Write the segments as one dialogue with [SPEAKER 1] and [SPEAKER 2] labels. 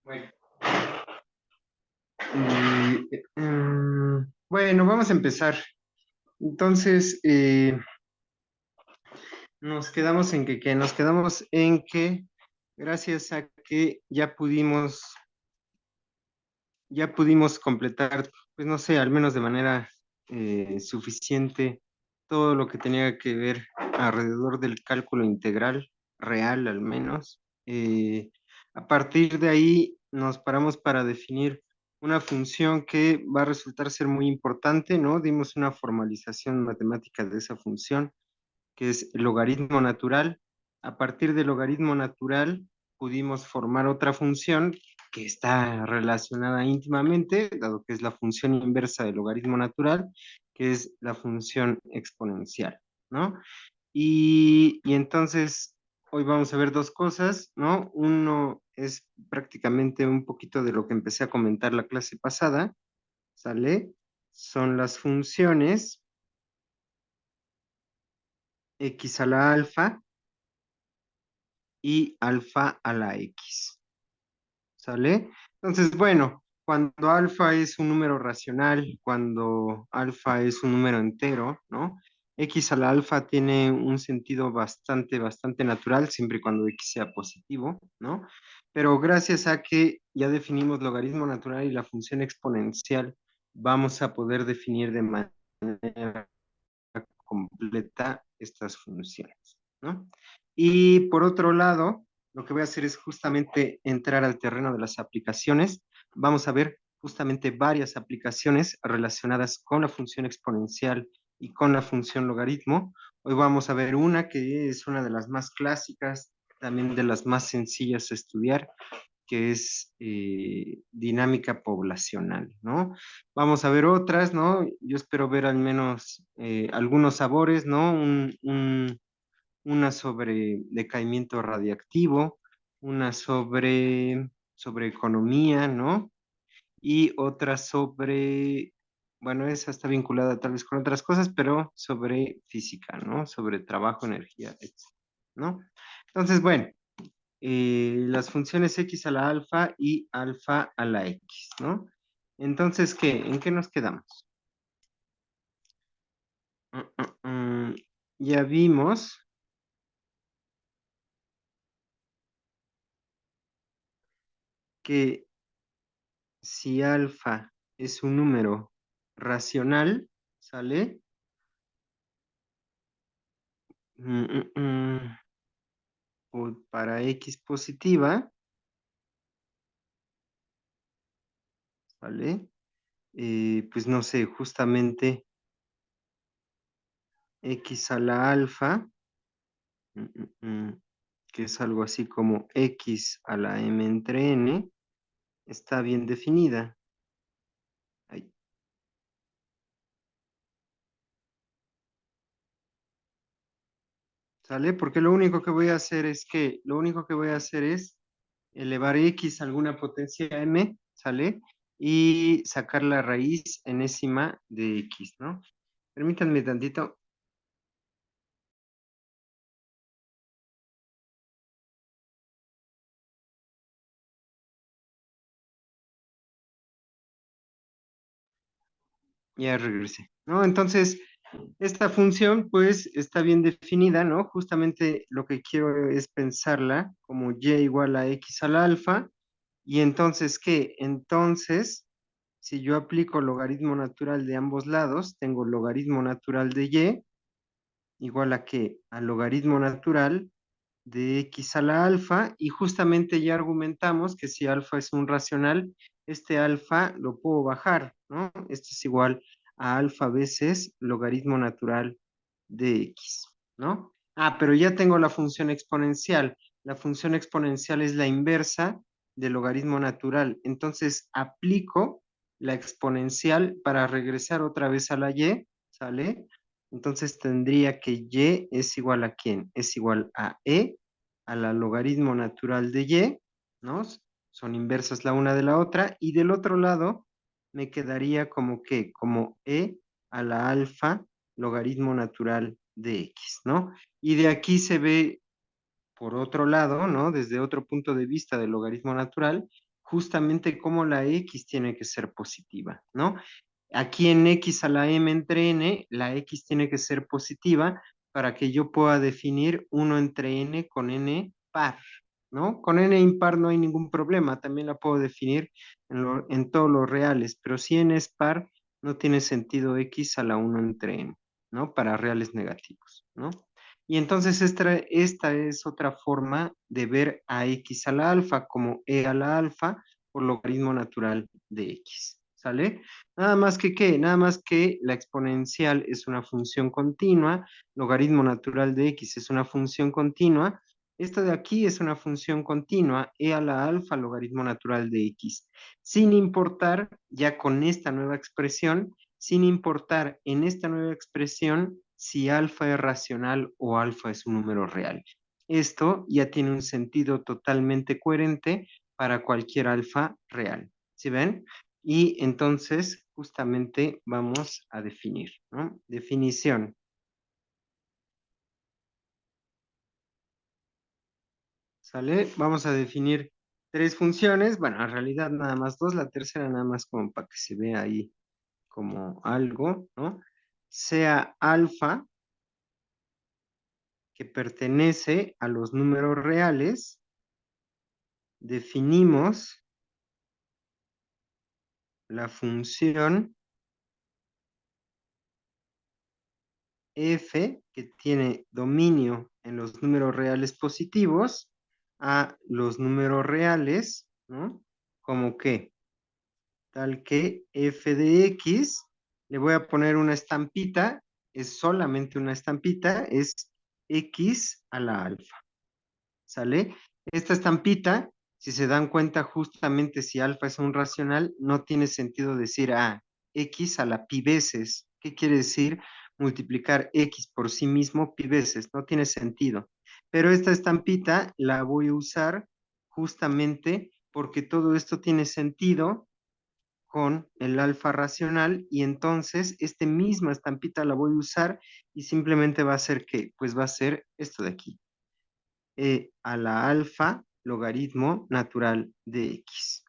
[SPEAKER 1] Bueno, bueno, vamos a empezar. Entonces, nos quedamos en que nos quedamos en que gracias a que ya pudimos completar, pues no sé, al menos de manera suficiente todo lo que tenía que ver alrededor del cálculo integral real, al menos. A partir de ahí nos paramos para definir una función que va a resultar ser muy importante, ¿no? Dimos una formalización matemática de esa función, que es el logaritmo natural. A partir del logaritmo natural pudimos formar otra función que está relacionada íntimamente, dado que es la función inversa del logaritmo natural, que es la función exponencial, ¿no? Y entonces hoy vamos a ver dos cosas, ¿no? Uno es prácticamente un poquito de lo que empecé a comentar la clase pasada, ¿sale? Son las funciones x a la alfa y alfa a la x, ¿sale? Entonces, bueno, cuando alfa es un número racional, cuando alfa es un número entero, ¿no? X a la alfa tiene un sentido bastante natural, siempre y cuando X sea positivo, ¿no? Pero gracias a que ya definimos logaritmo natural y la función exponencial, vamos a poder definir de manera completa estas funciones, ¿no? Y por otro lado, lo que voy a hacer es justamente entrar al terreno de las aplicaciones. Vamos a ver justamente varias aplicaciones relacionadas con la función exponencial y con la función logaritmo. Hoy vamos a ver una que es una de las más clásicas, también de las más sencillas de estudiar, que es dinámica poblacional, ¿no? Vamos a ver otras, ¿no? Yo espero ver al menos algunos sabores, ¿no? Una sobre decaimiento radiactivo, una sobre economía, ¿no? Y otra sobre, bueno, esa está vinculada tal vez con otras cosas, pero sobre física, ¿no? Sobre trabajo, energía, etc., ¿no? Entonces, bueno, las funciones x a la alfa y alfa a la x, ¿no? Entonces, ¿qué? ¿En qué nos quedamos? Ya vimos que si alfa es un número racional, ¿sale? Mm, mm, mm, para x positiva, ¿vale? Pues no sé, justamente x a la alfa, mm, que es algo así como x a la m entre n, está bien definida. Ahí, ¿sale? Porque lo único que voy a hacer es elevar x a alguna potencia m, ¿sale? Y sacar la raíz enésima de x, ¿no? Permítanme tantito. Ya regresé, ¿no? Entonces, esta función, pues, está bien definida, ¿no? Justamente lo que quiero es pensarla como y igual a x al alfa. Y entonces, ¿qué? Entonces, si yo aplico logaritmo natural de ambos lados, tengo logaritmo natural de y igual a qué? Al logaritmo natural de x a la alfa, y justamente ya argumentamos que si alfa es un racional, este alfa lo puedo bajar, ¿no? Esto es igual a alfa veces logaritmo natural de x, ¿no? Ah, pero ya tengo la función exponencial. La función exponencial es la inversa del logaritmo natural. Entonces aplico la exponencial para regresar otra vez a la y, ¿sale? Entonces tendría que y es igual a ¿quién? Es igual a e a la logaritmo natural de y, ¿no? Son inversas la una de la otra, y del otro lado me quedaría como que, como e a la alfa logaritmo natural de x, ¿no? Y de aquí se ve, por otro lado, ¿no? Desde otro punto de vista del logaritmo natural, justamente cómo la x tiene que ser positiva, ¿no? Aquí en x a la m entre n, la x tiene que ser positiva para que yo pueda definir 1 entre n con n par, ¿no? Con n impar no hay ningún problema, también la puedo definir en todos los reales, pero si n es par, no tiene sentido x a la 1 entre n, ¿no? Para reales negativos, ¿no? Y entonces esta es otra forma de ver a x a la alfa como e a la alfa por logaritmo natural de x, ¿sale? Nada más que ¿qué? Nada más que la exponencial es una función continua, logaritmo natural de x es una función continua, esta de aquí es una función continua, e a la alfa logaritmo natural de x, sin importar, ya con esta nueva expresión, sin importar en esta nueva expresión si alfa es racional o alfa es un número real. Esto ya tiene un sentido totalmente coherente para cualquier alfa real. ¿Sí ven? Y entonces justamente vamos a definir, ¿no? Definición. ¿Sale? Vamos a definir tres funciones. Bueno, en realidad nada más dos, la tercera nada más como para que se vea ahí como algo, ¿no? Sea alfa que pertenece a los números reales, definimos la función f que tiene dominio en los números reales positivos a los números reales, ¿no? Como que, tal que f de x, le voy a poner una estampita, es solamente una estampita, es x a la alfa. ¿Sale? Esta estampita, si se dan cuenta justamente si alfa es un racional, no tiene sentido decir x a la pi veces. ¿Qué quiere decir? Multiplicar x por sí mismo pi veces. No tiene sentido. Pero esta estampita la voy a usar justamente porque todo esto tiene sentido con el alfa racional y entonces esta misma estampita la voy a usar y simplemente va a ser ¿qué? Pues va a ser esto de aquí a la alfa logaritmo natural de x,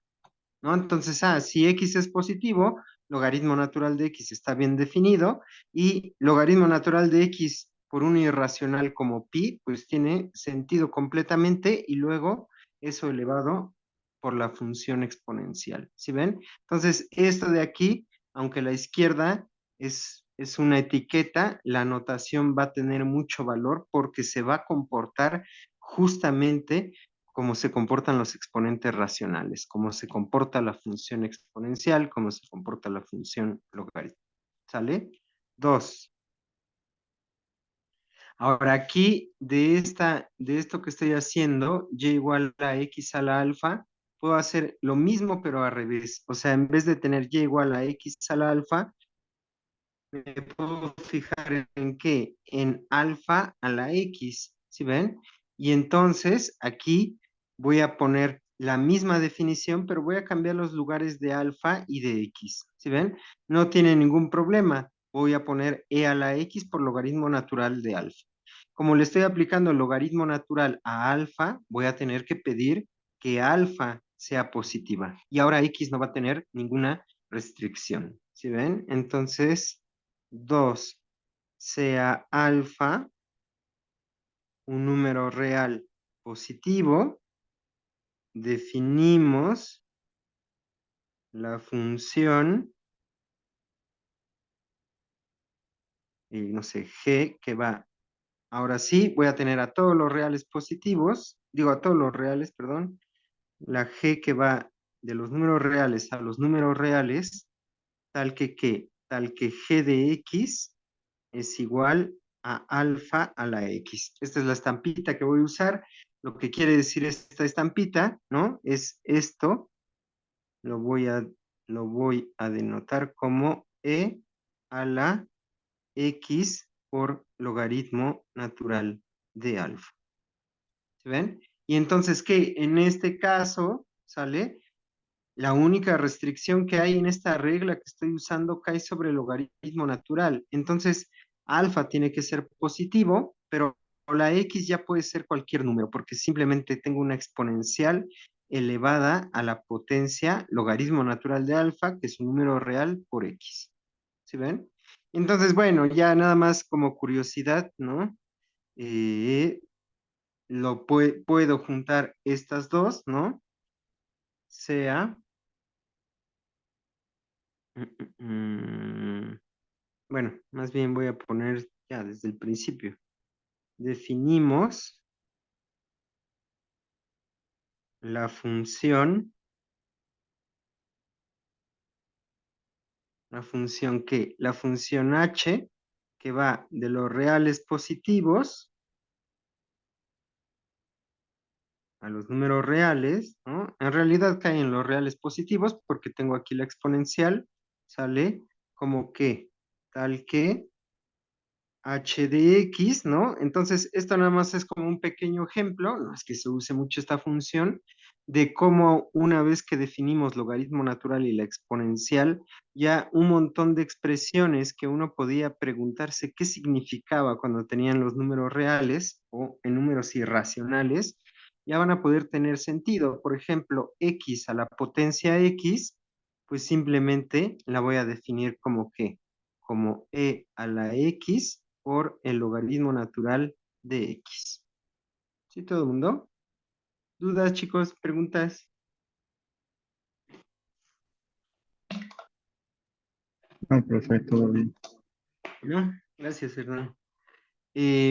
[SPEAKER 1] ¿no? Entonces, si x es positivo, logaritmo natural de x está bien definido y logaritmo natural de x por un irracional como pi, pues tiene sentido completamente y luego eso elevado por la función exponencial, ¿sí ven? Entonces, esto de aquí, aunque la izquierda es una etiqueta, la notación va a tener mucho valor porque se va a comportar justamente como se comportan los exponentes racionales, cómo se comporta la función exponencial, cómo se comporta la función logarítmica. ¿Sale? Dos. Ahora aquí, de esto que estoy haciendo, y igual a x a la alfa, puedo hacer lo mismo pero al revés. O sea, en vez de tener y igual a x a la alfa, me puedo fijar en qué, en alfa a la x, ¿sí ven? Y entonces aquí voy a poner la misma definición, pero voy a cambiar los lugares de alfa y de x, ¿sí ven? No tiene ningún problema. Voy a poner e a la x por logaritmo natural de alfa. Como le estoy aplicando el logaritmo natural a alfa, voy a tener que pedir que alfa sea positiva. Y ahora x no va a tener ninguna restricción, ¿sí ven? Entonces 2 sea alfa un número real positivo, definimos la función, no sé, g que va, ahora sí, voy a tener a todos los reales positivos, digo a todos los reales, perdón, la g que va de los números reales a los números reales, tal que g de x es igual a alfa a la x. Esta es la estampita que voy a usar. Lo que quiere decir esta estampita, ¿no? Es esto, lo voy a, lo voy a denotar como e a la x por logaritmo natural de alfa. ¿Se ven? Y entonces, ¿qué? En este caso, ¿sale? La única restricción que hay en esta regla que estoy usando cae sobre el logaritmo natural. Entonces, alfa tiene que ser positivo, pero la x ya puede ser cualquier número, porque simplemente tengo una exponencial elevada a la potencia logaritmo natural de alfa, que es un número real por x. ¿Sí ven? Entonces, bueno, ya nada más como curiosidad, ¿no? Puedo juntar estas dos, ¿no? Sea, bueno, más bien voy a poner ya desde el principio. Definimos la función que, la función h, que va de los reales positivos a los números reales, ¿no? En realidad caen en los reales positivos porque tengo aquí la exponencial, sale como que, tal que h de x, ¿no? Entonces, esto nada más es como un pequeño ejemplo, no es que se use mucho esta función, de cómo una vez que definimos logaritmo natural y la exponencial, ya un montón de expresiones que uno podía preguntarse qué significaba cuando tenían los números reales o en números irracionales, ya van a poder tener sentido. Por ejemplo, x a la potencia x, pues simplemente la voy a definir como que como e a la x por el logaritmo natural de x. ¿Sí, todo el mundo? ¿Dudas, chicos? ¿Preguntas?
[SPEAKER 2] Ah, perfecto, todo bien.
[SPEAKER 1] ¿No? Gracias, Hernán.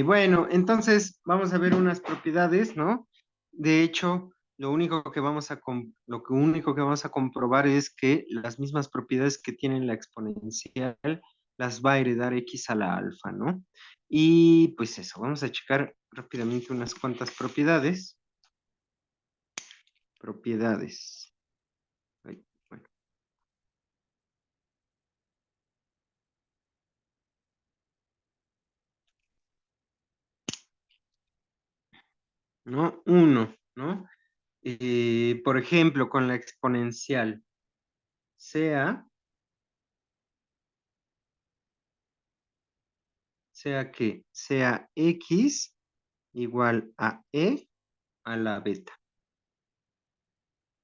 [SPEAKER 1] Bueno, entonces vamos a ver unas propiedades, ¿no? De hecho, lo que único que vamos a comprobar es que las mismas propiedades que tiene la exponencial las va a heredar x a la alfa, ¿no? Y pues eso, vamos a checar rápidamente unas cuantas propiedades. Propiedades. Ay, bueno, ¿no? Uno, ¿no? Por ejemplo, con la exponencial, sea, sea x igual a e a la beta.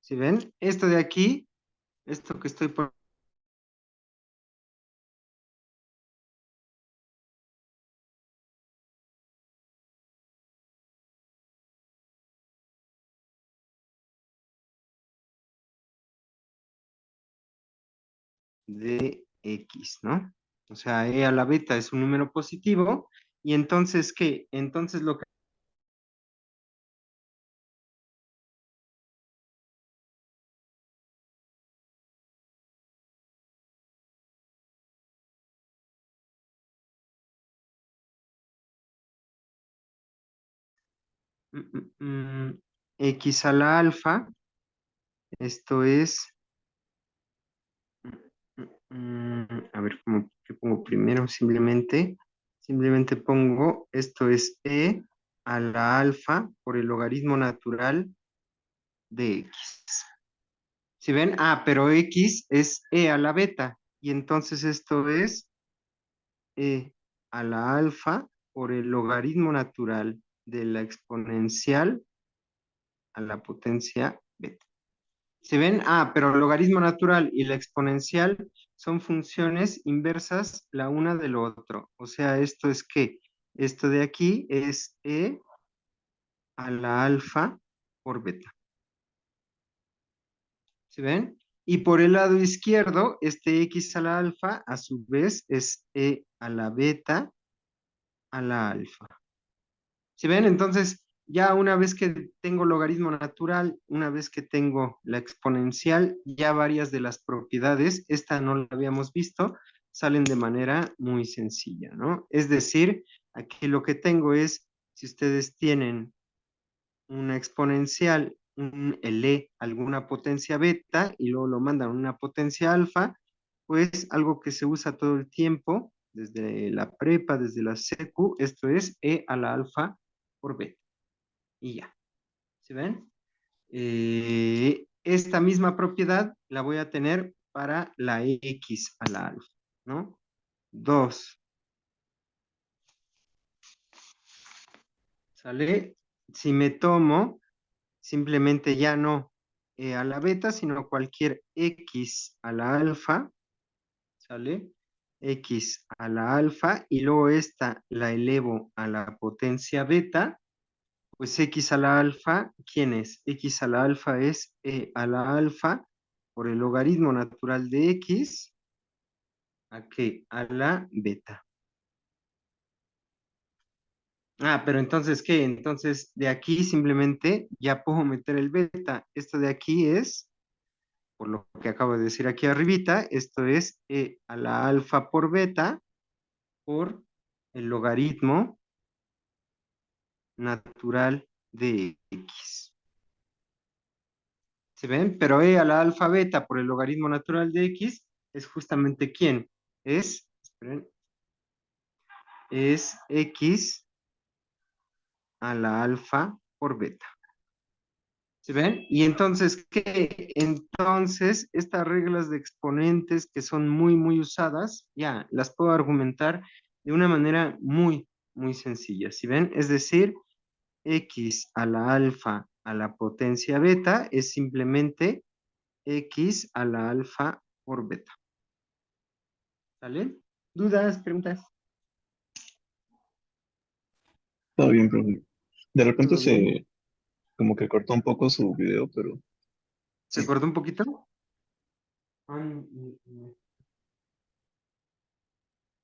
[SPEAKER 1] ¿Sí ven? Esto de aquí, esto que estoy por de x, ¿no? O sea, e a la beta es un número positivo, y entonces, ¿qué? Entonces lo que x a la alfa, esto es, a ver, ¿qué pongo primero? Simplemente pongo, esto es e a la alfa por el logaritmo natural de x. ¿Sí ven? Ah, pero x es e a la beta, y entonces esto es e a la alfa por el logaritmo natural de la exponencial a la potencia beta. ¿Se ven? Ah, pero el logaritmo natural y la exponencial son funciones inversas la una del otro. O sea, esto es que esto de aquí es e a la alfa por beta. ¿Se ven? Y por el lado izquierdo, este x a la alfa, a su vez, es e a la beta a la alfa. ¿Se ven? Entonces, ya una vez que tengo logaritmo natural, una vez que tengo la exponencial, ya varias de las propiedades, esta no la habíamos visto, salen de manera muy sencilla, ¿no? Es decir, aquí lo que tengo es, si ustedes tienen una exponencial, el e, alguna potencia beta, y luego lo mandan a una potencia alfa, pues algo que se usa todo el tiempo, desde la prepa, desde la secu, esto es e a la alfa por beta. Y ya, ¿se ven? Esta misma propiedad la voy a tener para la x a la alfa, ¿no? 2, ¿sale? Si me tomo, simplemente ya no e a la beta, sino cualquier x a la alfa, ¿sale? X a la alfa, y luego esta la elevo a la potencia beta, pues x a la alfa, ¿quién es? X a la alfa es e a la alfa por el logaritmo natural de x, ¿a qué? A la beta. Ah, pero entonces, ¿qué? Entonces, de aquí simplemente ya puedo meter el beta. Esto de aquí es, por lo que acabo de decir aquí arribita, esto es e a la alfa por beta por el logaritmo natural de x. ¿Se ven? Pero e a la alfa beta por el logaritmo natural de x es justamente ¿quién? Esperen, es x a la alfa por beta. ¿Se ven? Y entonces, ¿qué? Entonces, estas reglas de exponentes que son muy, muy usadas, ya, las puedo argumentar de una manera muy, muy sencilla. ¿Sí ven? Es decir, x a la alfa a la potencia beta es simplemente x a la alfa por beta. ¿Sale? ¿Dudas, preguntas?
[SPEAKER 2] Todo bien, profe. De repente
[SPEAKER 1] ¿Todo bien?
[SPEAKER 2] se como que cortó un poco su video, pero
[SPEAKER 1] ¿Se
[SPEAKER 2] sí.
[SPEAKER 1] cortó un poquito? Mm, mm,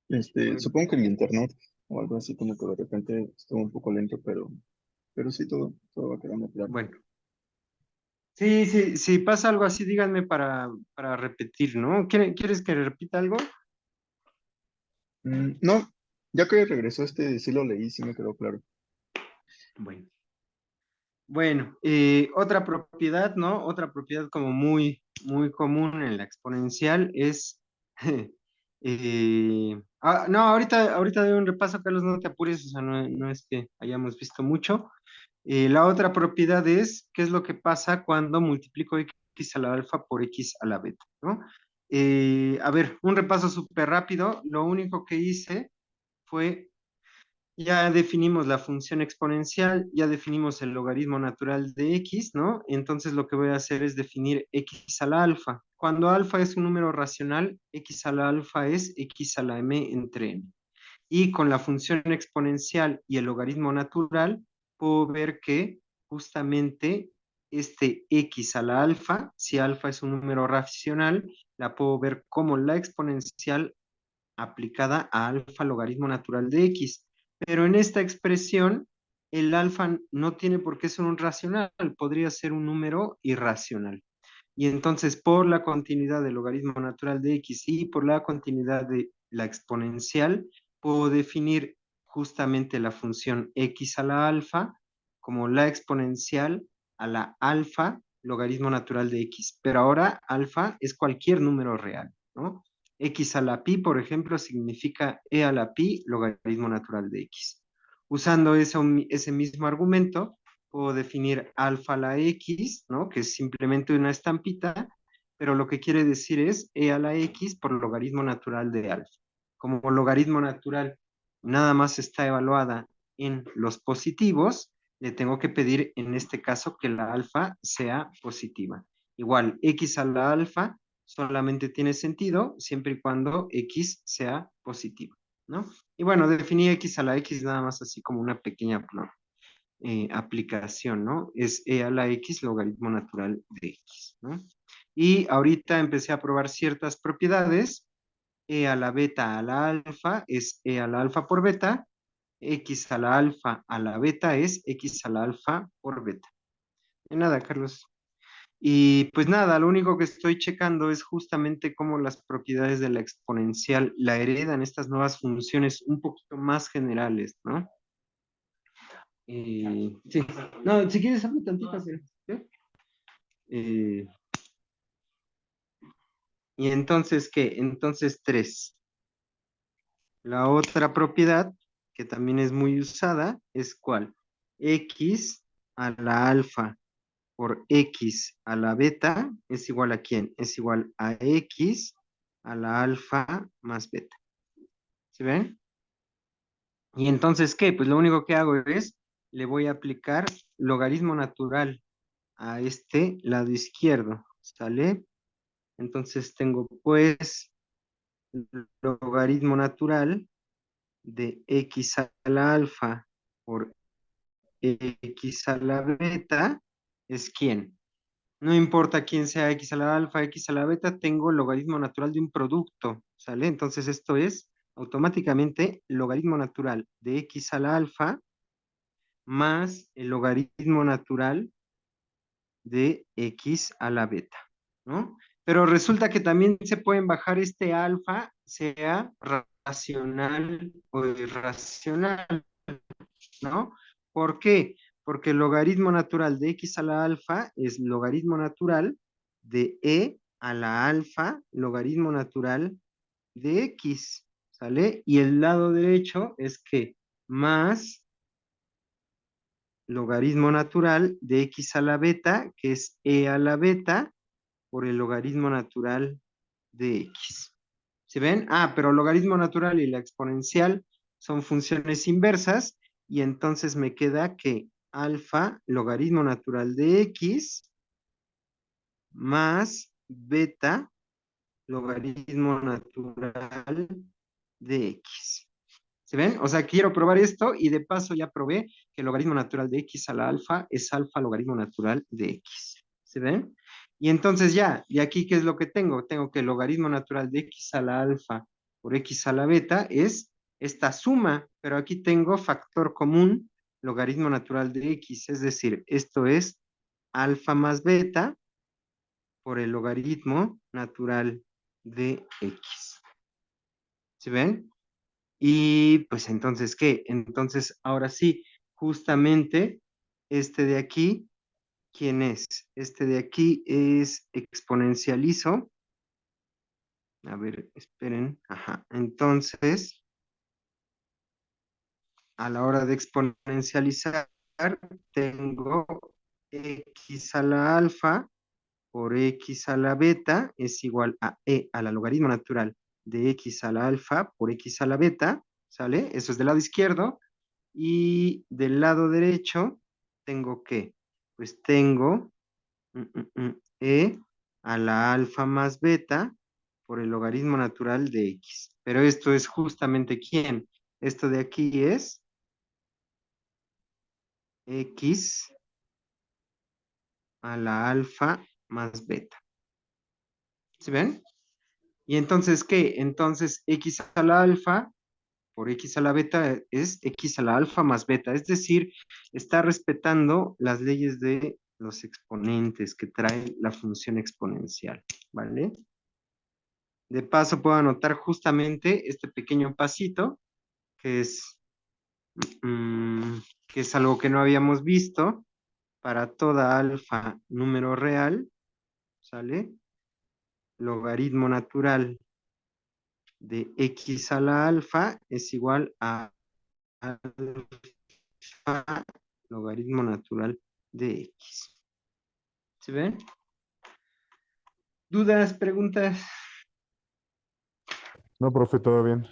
[SPEAKER 1] Bueno,
[SPEAKER 2] Supongo que el internet o algo así como que de repente estuvo un poco lento, pero sí todo va quedando claro.
[SPEAKER 1] bueno. Sí, sí, si pasa algo así, díganme para repetir, ¿no? ¿Quieres que repita algo?
[SPEAKER 2] No, ya que regresó sí lo leí, sí me quedó claro.
[SPEAKER 1] Bueno. Bueno, otra propiedad, ¿no? Otra propiedad como muy, muy común en la exponencial es... no, ahorita doy un repaso, Carlos, no te apures, o sea, no es que hayamos visto mucho. La otra propiedad es, ¿qué es lo que pasa cuando multiplico x a la alfa por x a la beta, ¿no? A ver, un repaso súper rápido. Lo único que hice fue ya definimos la función exponencial, ya definimos el logaritmo natural de x, ¿no? Entonces lo que voy a hacer es definir x a la alfa. Cuando alfa es un número racional, x a la alfa es x a la m entre n. Y con la función exponencial y el logaritmo natural, puedo ver que justamente este x a la alfa, si alfa es un número racional, la puedo ver como la exponencial aplicada a alfa logaritmo natural de x. Pero en esta expresión, el alfa no tiene por qué ser un racional, podría ser un número irracional. Y entonces, por la continuidad del logaritmo natural de x y por la continuidad de la exponencial, puedo definir justamente la función x a la alfa como la exponencial a la alfa logaritmo natural de x. Pero ahora alfa es cualquier número real, ¿no? X a la pi, por ejemplo, significa e a la pi logaritmo natural de x. Usando ese mismo argumento, puedo definir alfa a la x, ¿no? Que es simplemente una estampita, pero lo que quiere decir es e a la x por logaritmo natural de alfa. Como logaritmo natural nada más está evaluada en los positivos, le tengo que pedir en este caso que la alfa sea positiva. Igual, x a la alfa solamente tiene sentido siempre y cuando x sea positivo, ¿no? Y bueno, definí x a la x nada más así como una pequeña aplicación, ¿no? Es e a la x logaritmo natural de x, ¿no? Y ahorita empecé a probar ciertas propiedades. E a la beta a la alfa es e a la alfa por beta. X a la alfa a la beta es x a la alfa por beta. Y nada, Carlos. Y pues nada, lo único que estoy checando es justamente cómo las propiedades de la exponencial la heredan estas nuevas funciones un poquito más generales, ¿no? Sí, no, si quieres hablar tantito, pero, ¿sí? Eh, y entonces, ¿qué? Entonces, tres. La otra propiedad, que también es muy usada, es ¿cuál? X a la alfa por X a la beta es igual a ¿quién? Es igual a X a la alfa más beta. ¿Sí ven? Y entonces, ¿qué? Pues lo único que hago es, le voy a aplicar logaritmo natural a este lado izquierdo, ¿sale? Entonces tengo pues logaritmo natural de x a la alfa por x a la beta es ¿quién? No importa quién sea x a la alfa, x a la beta, tengo logaritmo natural de un producto, ¿sale? Entonces esto es automáticamente logaritmo natural de x a la alfa más el logaritmo natural de x a la beta, ¿no? Pero resulta que también se pueden bajar este alfa, sea racional o irracional, ¿no? ¿Por qué? Porque el logaritmo natural de x a la alfa es logaritmo natural de e a la alfa, logaritmo natural de x, ¿sale? Y el lado derecho es que más logaritmo natural de x a la beta, que es e a la beta, por el logaritmo natural de x. ¿Se ven? Ah, pero logaritmo natural y la exponencial son funciones inversas y entonces me queda que alfa logaritmo natural de x más beta logaritmo natural de x. ¿Se ven? O sea, quiero probar esto y de paso ya probé que el logaritmo natural de x a la alfa es alfa logaritmo natural de x. ¿Se ven? Y entonces ya, ¿y aquí qué es lo que tengo? Tengo que el logaritmo natural de x a la alfa por x a la beta es esta suma, pero aquí tengo factor común, logaritmo natural de x, es decir, esto es alfa más beta por el logaritmo natural de x. ¿Se ven? Y pues entonces, ¿qué? Entonces, ahora sí, justamente este de aquí, ¿quién es? Este de aquí es exponencializo. A ver, esperen. Ajá. Entonces, a la hora de exponencializar, tengo x a la alfa por x a la beta es igual a e a la logaritmo natural de x a la alfa por x a la beta, ¿sale? Eso es del lado izquierdo. Y del lado derecho, ¿tengo qué? Pues tengo e a la alfa más beta por el logaritmo natural de x. Pero esto es justamente ¿quién? Esto de aquí es x a la alfa más beta. ¿Sí ven? Y entonces, ¿qué? Entonces, x a la alfa por x a la beta es x a la alfa más beta, es decir, está respetando las leyes de los exponentes que trae la función exponencial, ¿vale? De paso puedo anotar justamente este pequeño pasito, que es, que es algo que no habíamos visto para toda alfa número real, ¿sale? Logaritmo natural de x a la alfa es igual a logaritmo natural de x. ¿Se ven? ¿Dudas, preguntas?
[SPEAKER 3] No, profe, todo bien.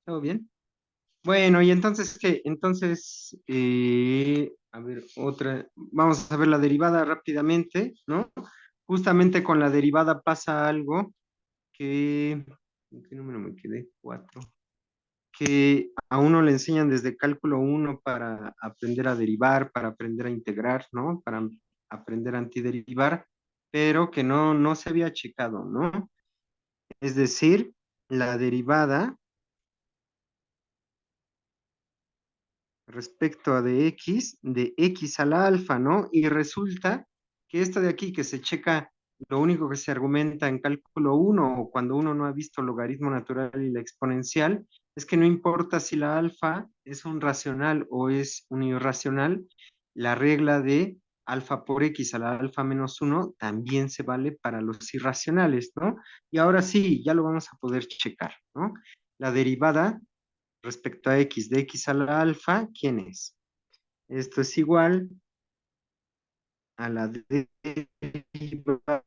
[SPEAKER 1] ¿Todo bien? Bueno, y entonces, ¿qué? Entonces, a ver, otra, vamos a ver la derivada rápidamente, ¿no? Justamente con la derivada pasa algo que, ¿en qué número me quedé? 4. Que a uno le enseñan desde cálculo 1 para aprender a derivar, para aprender a integrar, ¿no? Para aprender a antiderivar, pero que no se había checado, ¿no? Es decir, la derivada respecto a de x a la alfa, ¿no? Y resulta que esto de aquí que se checa, lo único que se argumenta en cálculo 1 o cuando uno no ha visto logaritmo natural y la exponencial, es que no importa si la alfa es un racional o es un irracional, la regla de alfa por x a la alfa menos 1 también se vale para los irracionales, ¿no? Y ahora sí, ya lo vamos a poder checar, ¿no? La derivada respecto a x de x a la alfa, ¿quién es? Esto es igual a la derivada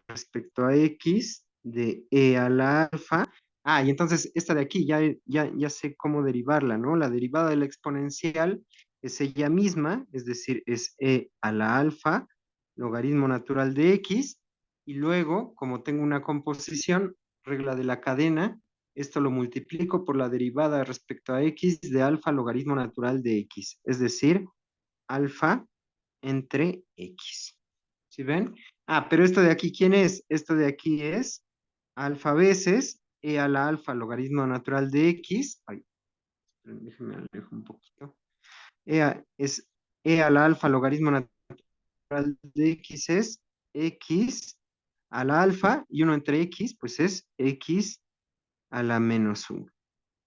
[SPEAKER 1] respecto a x de e a la alfa. Ah, y entonces esta de aquí ya sé cómo derivarla, ¿no? La derivada de la exponencial es ella misma, es decir, es e a la alfa, logaritmo natural de x, y luego, como tengo una composición, regla de la cadena, esto lo multiplico por la derivada respecto a x de alfa logaritmo natural de x, es decir, alfa entre x. ¿Sí ven? Ah, pero esto de aquí, ¿quién es? Esto de aquí es alfa veces e a la alfa logaritmo natural de x. Ay, déjenme alejo un poquito. Es e a la alfa logaritmo natural de x es x a la alfa y 1 entre x, pues es x a la menos 1,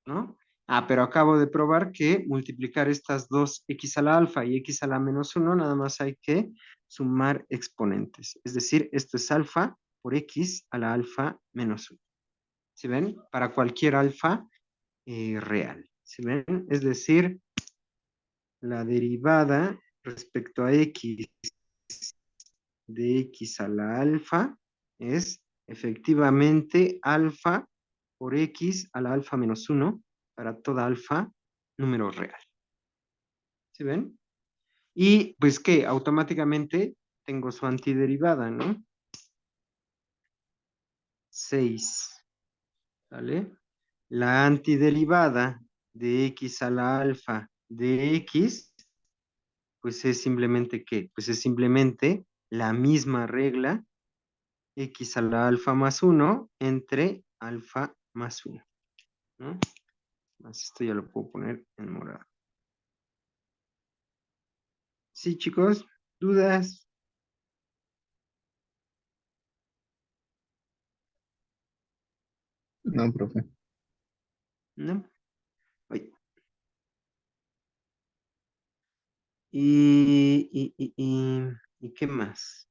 [SPEAKER 1] ¿no? Ah, pero acabo de probar que multiplicar estas dos x a la alfa y x a la menos 1, nada más hay que sumar exponentes. Es decir, esto es alfa por x a la alfa menos 1. ¿Sí ven? Para cualquier alfa real. ¿Sí ven? Es decir, la derivada respecto a x de x a la alfa es efectivamente alfa por x a la alfa menos 1 para toda alfa número real. ¿Sí ven? Y pues que automáticamente tengo su antiderivada, ¿no? 6, ¿vale? La antiderivada de x a la alfa de x, pues es simplemente ¿qué? Pues es simplemente la misma regla x a la alfa más 1 entre alfa más 1, ¿no? Más esto ya lo puedo poner en morado. Sí, chicos, ¿dudas?
[SPEAKER 2] No, profe.
[SPEAKER 1] ¿No? Ay. ¿Y qué más?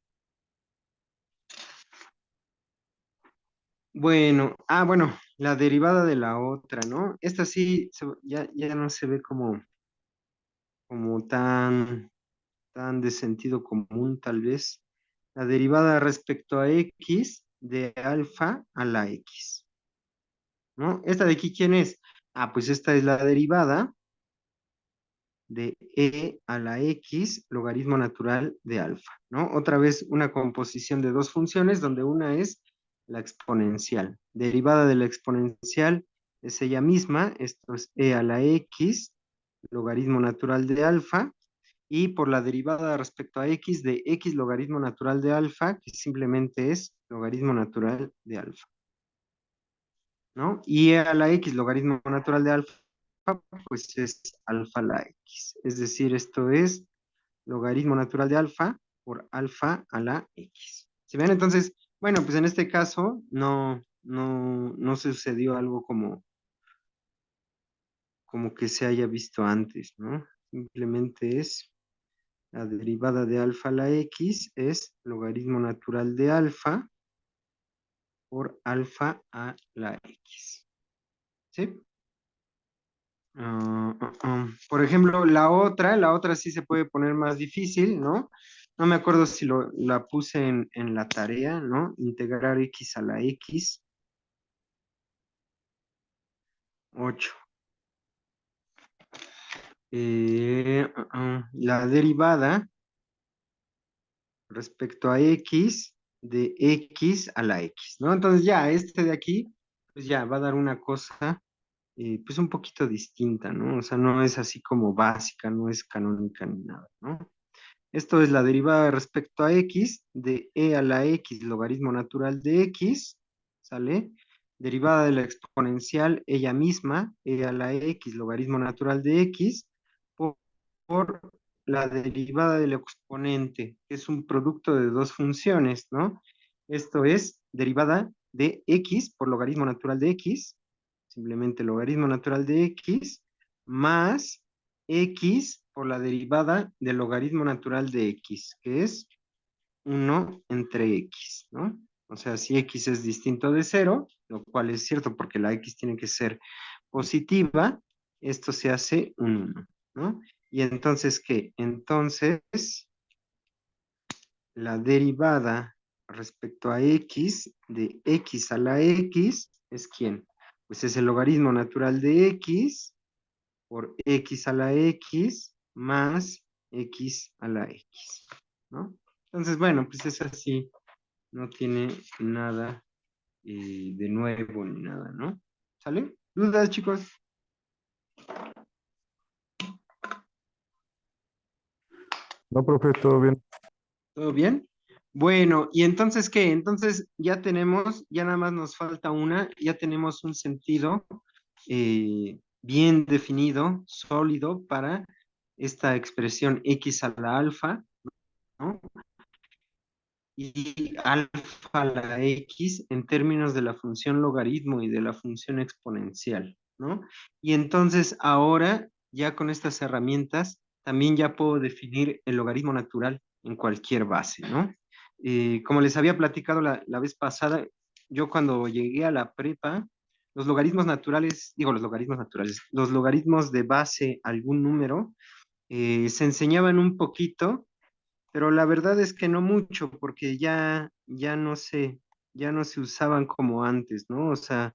[SPEAKER 1] Bueno, bueno, la derivada de la otra, ¿no? Esta sí ya no se ve como tan de sentido común, tal vez. La derivada respecto a x de alfa a la x, ¿no? ¿Esta de aquí quién es? Ah, pues esta es la derivada de e a la x logaritmo natural de alfa, ¿no? Otra vez una composición de dos funciones donde una es la exponencial. Derivada de la exponencial es ella misma, esto es e a la x logaritmo natural de alfa, y por la derivada respecto a x de x logaritmo natural de alfa, que simplemente es logaritmo natural de alfa, ¿no? Y e a la x logaritmo natural de alfa, pues es alfa a la x. Es decir, esto es logaritmo natural de alfa por alfa a la x. ¿Se ven? Entonces, bueno, pues en este caso no sucedió algo como que se haya visto antes, ¿no? Simplemente es la derivada de alfa a la x es logaritmo natural de alfa por alfa a la x. ¿Sí? Por ejemplo, la otra sí se puede poner más difícil, ¿no? No me acuerdo si la puse en la tarea, ¿no? Integrar x a la x, 8. La derivada respecto a x de x a la x, ¿no? Entonces ya, este de aquí, pues ya va a dar una cosa, pues un poquito distinta, ¿no? O sea, no es así como básica, no es canónica ni nada, ¿no? Esto es la derivada respecto a x de e a la x logaritmo natural de x, ¿sale? Derivada de la exponencial ella misma, e a la x logaritmo natural de x, por la derivada del exponente, que es un producto de dos funciones, ¿no? Esto es derivada de x por logaritmo natural de x, simplemente logaritmo natural de x, más x por la derivada del logaritmo natural de x, que es 1 entre x, ¿no? O sea, si x es distinto de 0, lo cual es cierto porque la x tiene que ser positiva, esto se hace un 1, ¿no? Y entonces, ¿qué? Entonces, la derivada respecto a x de x a la x es ¿quién? Pues es el logaritmo natural de x por x a la x más x a la x, ¿no? Entonces, bueno, pues es así, no tiene nada de nuevo ni nada, ¿no? ¿Sale? ¿Dudas, chicos?
[SPEAKER 3] No, profe, todo bien.
[SPEAKER 1] ¿Todo bien? Bueno, ¿y entonces qué? Entonces ya tenemos, ya nada más nos falta una, ya tenemos un sentido bien definido, sólido para esta expresión x a la alfa, ¿no? Y alfa a la x en términos de la función logaritmo y de la función exponencial, ¿no? Y entonces ahora, ya con estas herramientas, también ya puedo definir el logaritmo natural en cualquier base, ¿no? Como les había platicado la vez pasada, yo cuando llegué a la prepa, los logaritmos naturales, digo los logaritmos naturales, los logaritmos de base algún número, se enseñaban un poquito, pero la verdad es que no mucho, porque ya no se usaban como antes, ¿no? O sea,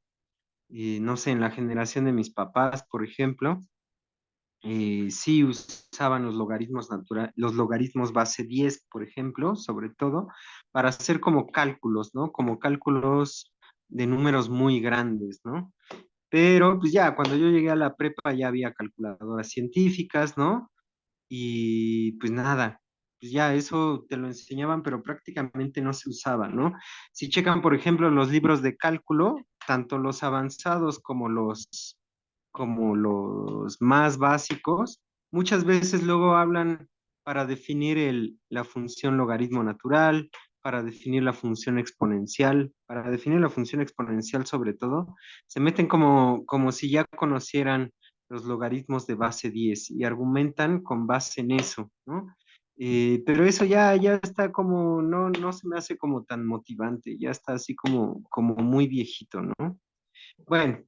[SPEAKER 1] no sé, en la generación de mis papás, por ejemplo, sí usaban los logaritmos naturales, los logaritmos base 10, por ejemplo, sobre todo, para hacer como cálculos, ¿no? Como cálculos de números muy grandes, ¿no? Pero pues ya, cuando yo llegué a la prepa ya había calculadoras científicas, ¿no? Y pues nada, pues ya eso te lo enseñaban, pero prácticamente no se usaba, ¿no? Si checan, por ejemplo, los libros de cálculo, tanto los avanzados como los más básicos, muchas veces luego hablan para definir la función logaritmo natural, para definir la función exponencial, para definir la función exponencial sobre todo, se meten como si ya conocieran los logaritmos de base 10 y argumentan con base en eso, ¿no? Pero eso ya está como, no se me hace como tan motivante, ya está así como muy viejito, ¿no? Bueno,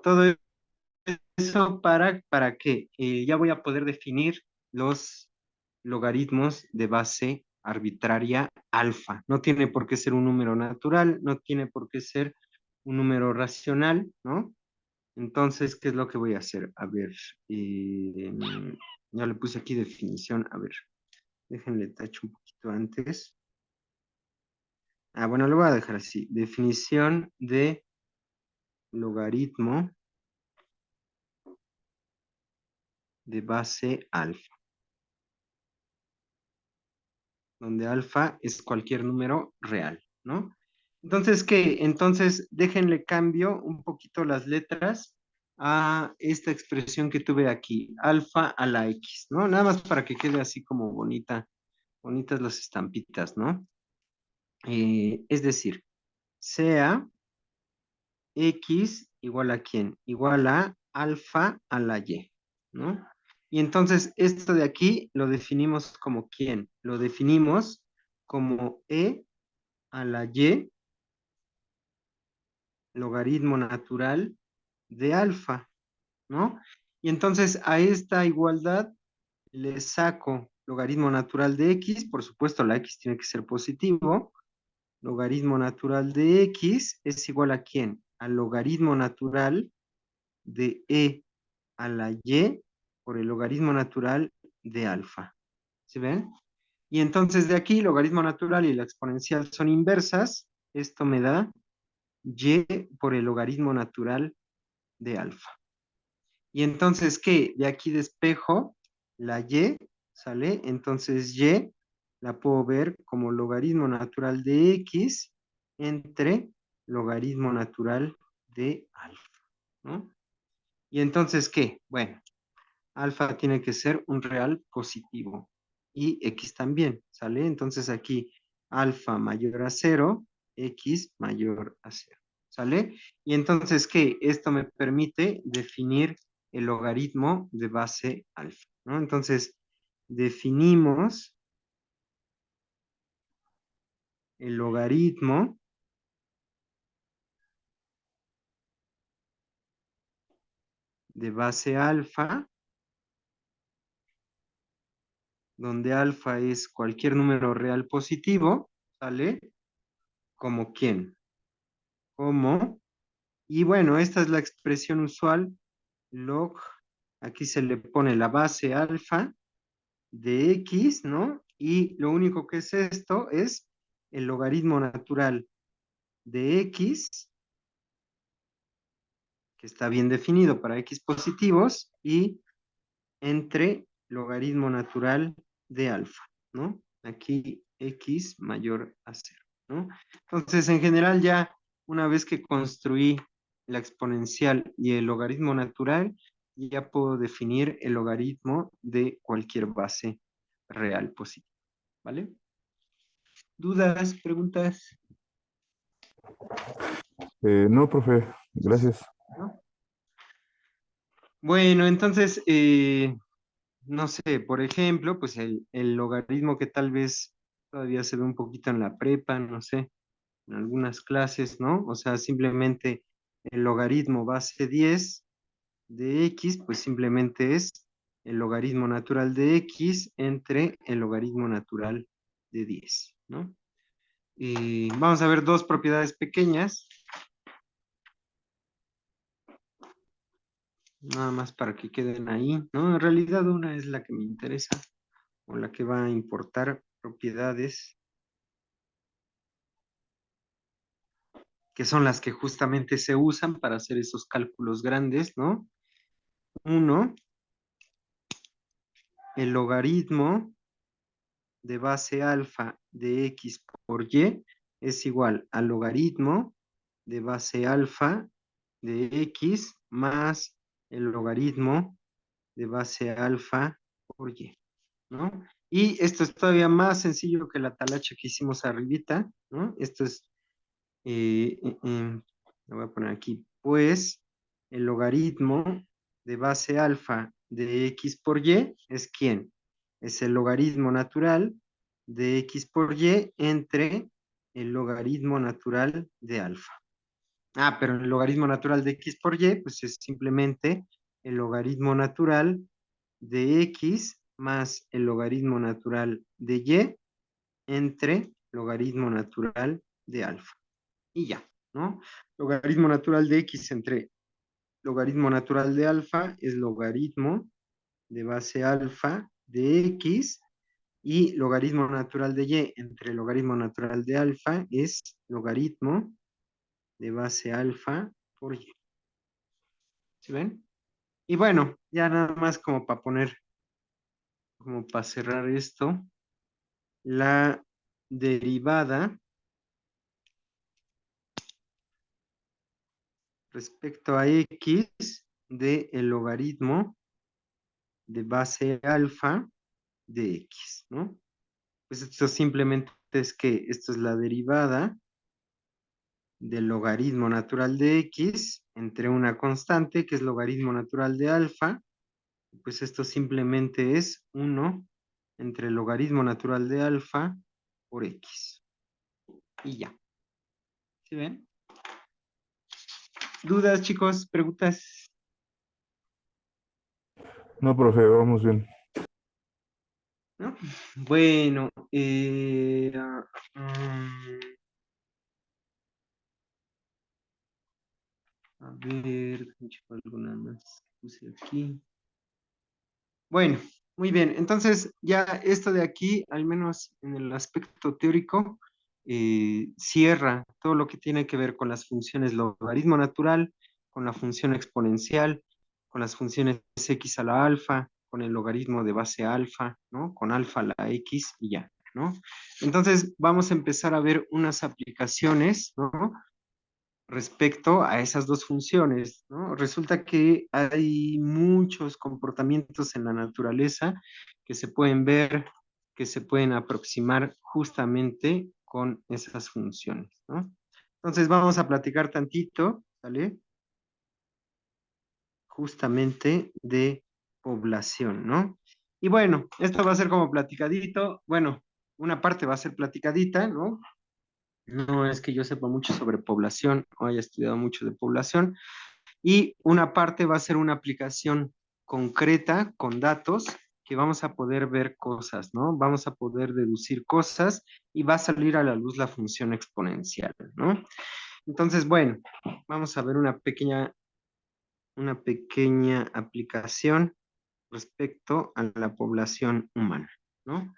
[SPEAKER 1] todo eso ¿para qué? Ya voy a poder definir los logaritmos de base arbitraria alfa. No tiene por qué ser un número natural, no tiene por qué ser un número racional, ¿no? Entonces, ¿qué es lo que voy a hacer? A ver, eh, ya le puse aquí definición. A ver, déjenle tacho un poquito antes. Ah, bueno, lo voy a dejar así. Definición de logaritmo de base alfa, donde alfa es cualquier número real, ¿no? Entonces, ¿qué? Entonces, déjenle cambio un poquito las letras a esta expresión que tuve aquí, alfa a la x, ¿no? Nada más para que quede así como bonitas las estampitas, ¿no? Es decir, sea x igual a quién? Igual a alfa a la y, ¿no? Y entonces esto de aquí lo definimos como quién? Lo definimos como e a la y logaritmo natural de alfa, ¿no? Y entonces a esta igualdad le saco logaritmo natural de x, por supuesto la x tiene que ser positivo, logaritmo natural de x es igual a quién? Al logaritmo natural de e a la y por el logaritmo natural de alfa. ¿Sí ven? Y entonces de aquí, logaritmo natural y la exponencial son inversas. Esto me da y por el logaritmo natural de alfa. Y entonces, ¿qué? De aquí despejo la y, ¿sale? Entonces y la puedo ver como logaritmo natural de x entre logaritmo natural de alfa, ¿no? Y entonces, ¿qué? Bueno, alfa tiene que ser un real positivo y x también, ¿sale? Entonces aquí alfa mayor a cero, x mayor a cero, ¿sale? Y entonces, ¿qué? Esto me permite definir el logaritmo de base alfa, ¿no? Entonces, definimos el logaritmo de base alfa, donde alfa es cualquier número real positivo, ¿sale? ¿Como quién? Como, y bueno, esta es la expresión usual, log, aquí se le pone la base alfa, de x, ¿no? Y lo único que es esto es el logaritmo natural de x, que está bien definido para x positivos, y entre logaritmo natural de alfa, ¿no? Aquí x mayor a 0, ¿no? Entonces, en general, ya una vez que construí la exponencial y el logaritmo natural, ya puedo definir el logaritmo de cualquier base real positiva, ¿vale? ¿Dudas, preguntas?
[SPEAKER 3] No, profe, gracias.
[SPEAKER 1] ¿No? Bueno, entonces, no sé, por ejemplo, pues el logaritmo que tal vez todavía se ve un poquito en la prepa, no sé, en algunas clases, ¿no? O sea, simplemente el logaritmo base 10 de x, pues simplemente es el logaritmo natural de x entre el logaritmo natural de 10, ¿no? Y vamos a ver dos propiedades pequeñas, nada más para que queden ahí, ¿no? En realidad una es la que me interesa o la que va a importar propiedades que son las que justamente se usan para hacer esos cálculos grandes, ¿no? Uno, el logaritmo de base alfa de x por y es igual al logaritmo de base alfa de x más el logaritmo de base alfa por y, ¿no? Y esto es todavía más sencillo que la talacha que hicimos arribita, ¿no? Esto es, lo voy a poner aquí, pues el logaritmo de base alfa de x por y es ¿quién? Es el logaritmo natural de x por y entre el logaritmo natural de alfa. Ah, pero el logaritmo natural de x por y, pues es simplemente el logaritmo natural de x más el logaritmo natural de y entre logaritmo natural de alfa. Y ya, ¿no? Logaritmo natural de x entre logaritmo natural de alfa es logaritmo de base alfa de x y logaritmo natural de y entre logaritmo natural de alfa es logaritmo de base alfa por y. ¿Sí ven? Y bueno, ya nada más como para poner, como para cerrar esto, la derivada respecto a x de el logaritmo de base alfa de x, ¿no? Pues esto simplemente es que esto es la derivada del logaritmo natural de x entre una constante que es logaritmo natural de alfa, pues esto simplemente es 1 entre el logaritmo natural de alfa por x. Y ya. ¿Sí ven? ¿Dudas, chicos? ¿Preguntas?
[SPEAKER 3] No, profe, vamos bien.
[SPEAKER 1] ¿No? Bueno, a ver, checo alguna más que puse aquí. Bueno, muy bien. Entonces, ya esto de aquí, al menos en el aspecto teórico, cierra todo lo que tiene que ver con las funciones logaritmo natural, con la función exponencial, con las funciones x a la alfa, con el logaritmo de base alfa, ¿no? Con alfa a la x y ya, ¿no? Entonces, vamos a empezar a ver unas aplicaciones, ¿no? Respecto a esas dos funciones, ¿no? Resulta que hay muchos comportamientos en la naturaleza que se pueden ver, que se pueden aproximar justamente con esas funciones, ¿no? Entonces vamos a platicar tantito, ¿vale? Justamente de población, ¿no? Y bueno, esto va a ser como platicadito, bueno, una parte va a ser platicadita, ¿no? No es que yo sepa mucho sobre población o haya estudiado mucho de población, y una parte va a ser una aplicación concreta con datos que vamos a poder ver cosas, ¿no? Vamos a poder deducir cosas y va a salir a la luz la función exponencial, ¿no? Entonces, bueno, vamos a ver una pequeña aplicación respecto a la población humana, ¿no?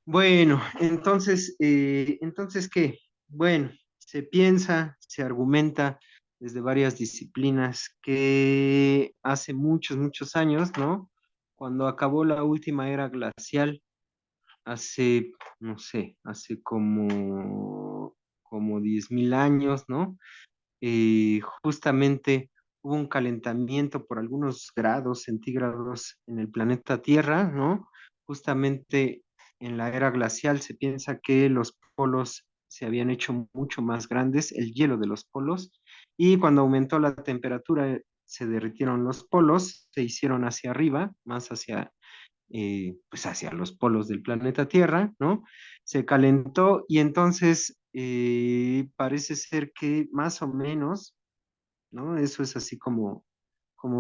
[SPEAKER 1] Bueno, entonces, ¿qué? Bueno, se piensa, se argumenta desde varias disciplinas que hace muchos, muchos años, ¿no? Cuando acabó la última era glacial, hace, no sé, hace como 10.000 años, ¿no? Justamente hubo un calentamiento por algunos grados centígrados en el planeta Tierra, ¿no? Justamente en la era glacial se piensa que los polos se habían hecho mucho más grandes, el hielo de los polos, y cuando aumentó la temperatura se derritieron los polos, se hicieron hacia arriba, más hacia pues hacia los polos del planeta Tierra, ¿no? Se calentó y entonces parece ser que más o menos, ¿no? Eso es así como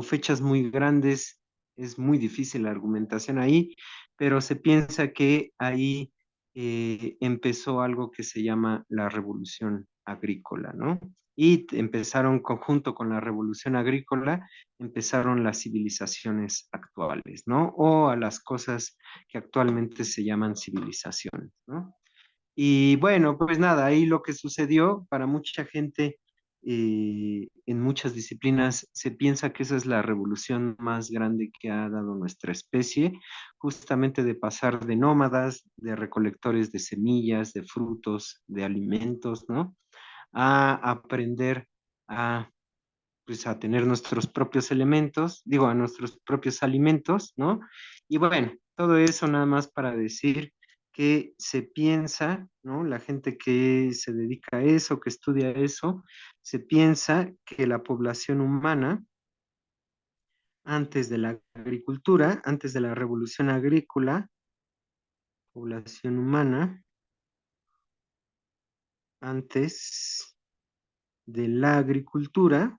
[SPEAKER 1] fechas muy grandes, es muy difícil la argumentación ahí, pero se piensa que ahí empezó algo que se llama la revolución agrícola, ¿no? Y empezaron conjunto con la revolución agrícola, empezaron las civilizaciones actuales, ¿no? O a las cosas que actualmente se llaman civilizaciones, ¿no? Y bueno, pues nada, ahí lo que sucedió para mucha gente en muchas disciplinas se piensa que esa es la revolución más grande que ha dado nuestra especie, justamente de pasar de nómadas, de recolectores de semillas, de frutos, de alimentos, ¿no? A aprender a pues a tener nuestros propios elementos, digo, a nuestros propios alimentos, ¿no? Y bueno, todo eso nada más para decir que se piensa, ¿no? La gente que se dedica a eso, que estudia eso, se piensa que la población humana, antes de la agricultura, antes de la revolución agrícola, población humana, antes de la agricultura,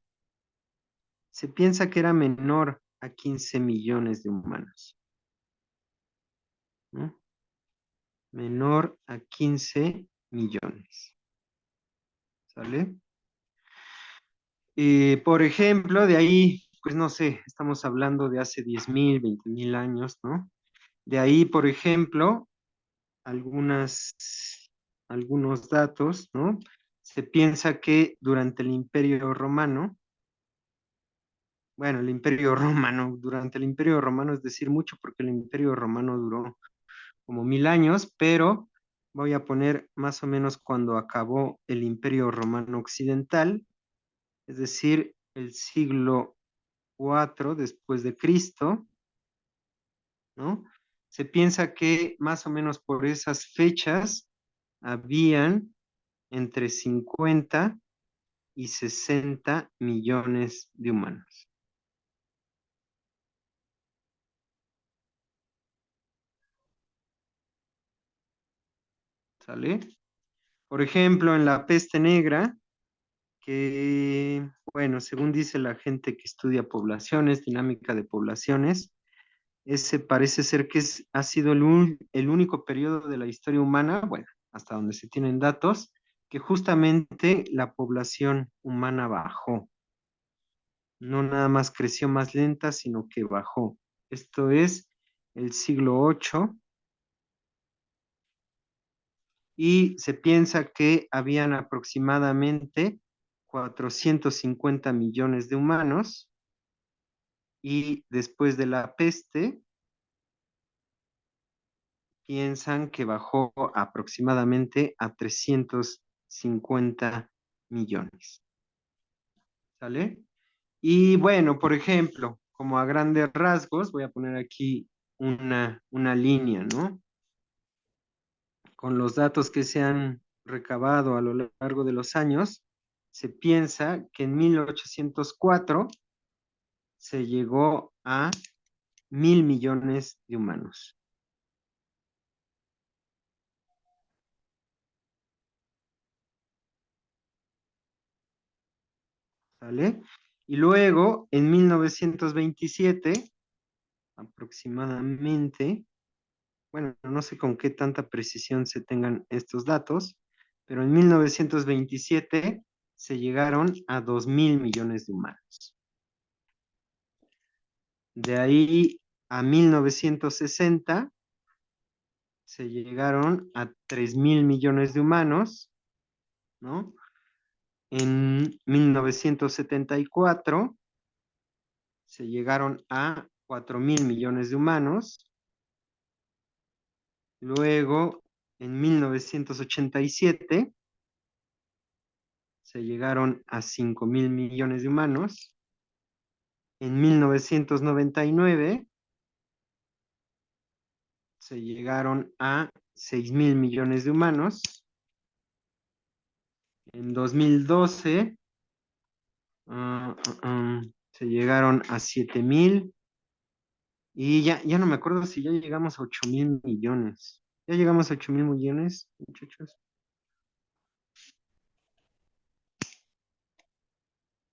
[SPEAKER 1] se piensa que era menor a 15 millones de humanos, ¿no? Menor a 15 millones. ¿Sale? Por ejemplo, de ahí, pues no sé, estamos hablando de hace 10.000, 20.000 años, ¿no? De ahí, por ejemplo, algunas, algunos datos, ¿no? Se piensa que durante el Imperio Romano, bueno, el Imperio Romano, durante el Imperio Romano es decir mucho porque el Imperio Romano duró como 1.000 años, pero voy a poner más o menos cuando acabó el Imperio Romano Occidental, es decir, el siglo IV después de Cristo, ¿no? Se piensa que más o menos por esas fechas habían entre 50 y 60 millones de humanos. ¿Sale? Por ejemplo, en la peste negra, que, bueno, según dice la gente que estudia poblaciones, dinámica de poblaciones, ese parece ser que ha sido el único periodo de la historia humana, bueno, hasta donde se tienen datos, que justamente la población humana bajó. No nada más creció más lenta, sino que bajó. Esto es el siglo VIII y se piensa que habían aproximadamente 450 millones de humanos y después de la peste piensan que bajó aproximadamente a 350 millones. ¿Sale? Y bueno, por ejemplo, como a grandes rasgos, voy a poner aquí una línea, ¿no? Con los datos que se han recabado a lo largo de los años, se piensa que en 1804 se llegó a 1.000 millones de humanos. ¿Sale? Y luego, en 1927, aproximadamente, bueno, no sé con qué tanta precisión se tengan estos datos, pero en 1927 se llegaron a 2.000 millones de humanos. De ahí a 1960 se llegaron a 3.000 millones de humanos, ¿no? En 1974 se llegaron a 4.000 millones de humanos. Luego, en 1987 se llegaron a 5.000 millones de humanos. En 1999 se llegaron a 6.000 millones de humanos. En 2012 se llegaron a 7.000. Y ya no me acuerdo si ya llegamos a 8.000 millones. ¿Ya llegamos a 8.000 millones, muchachos?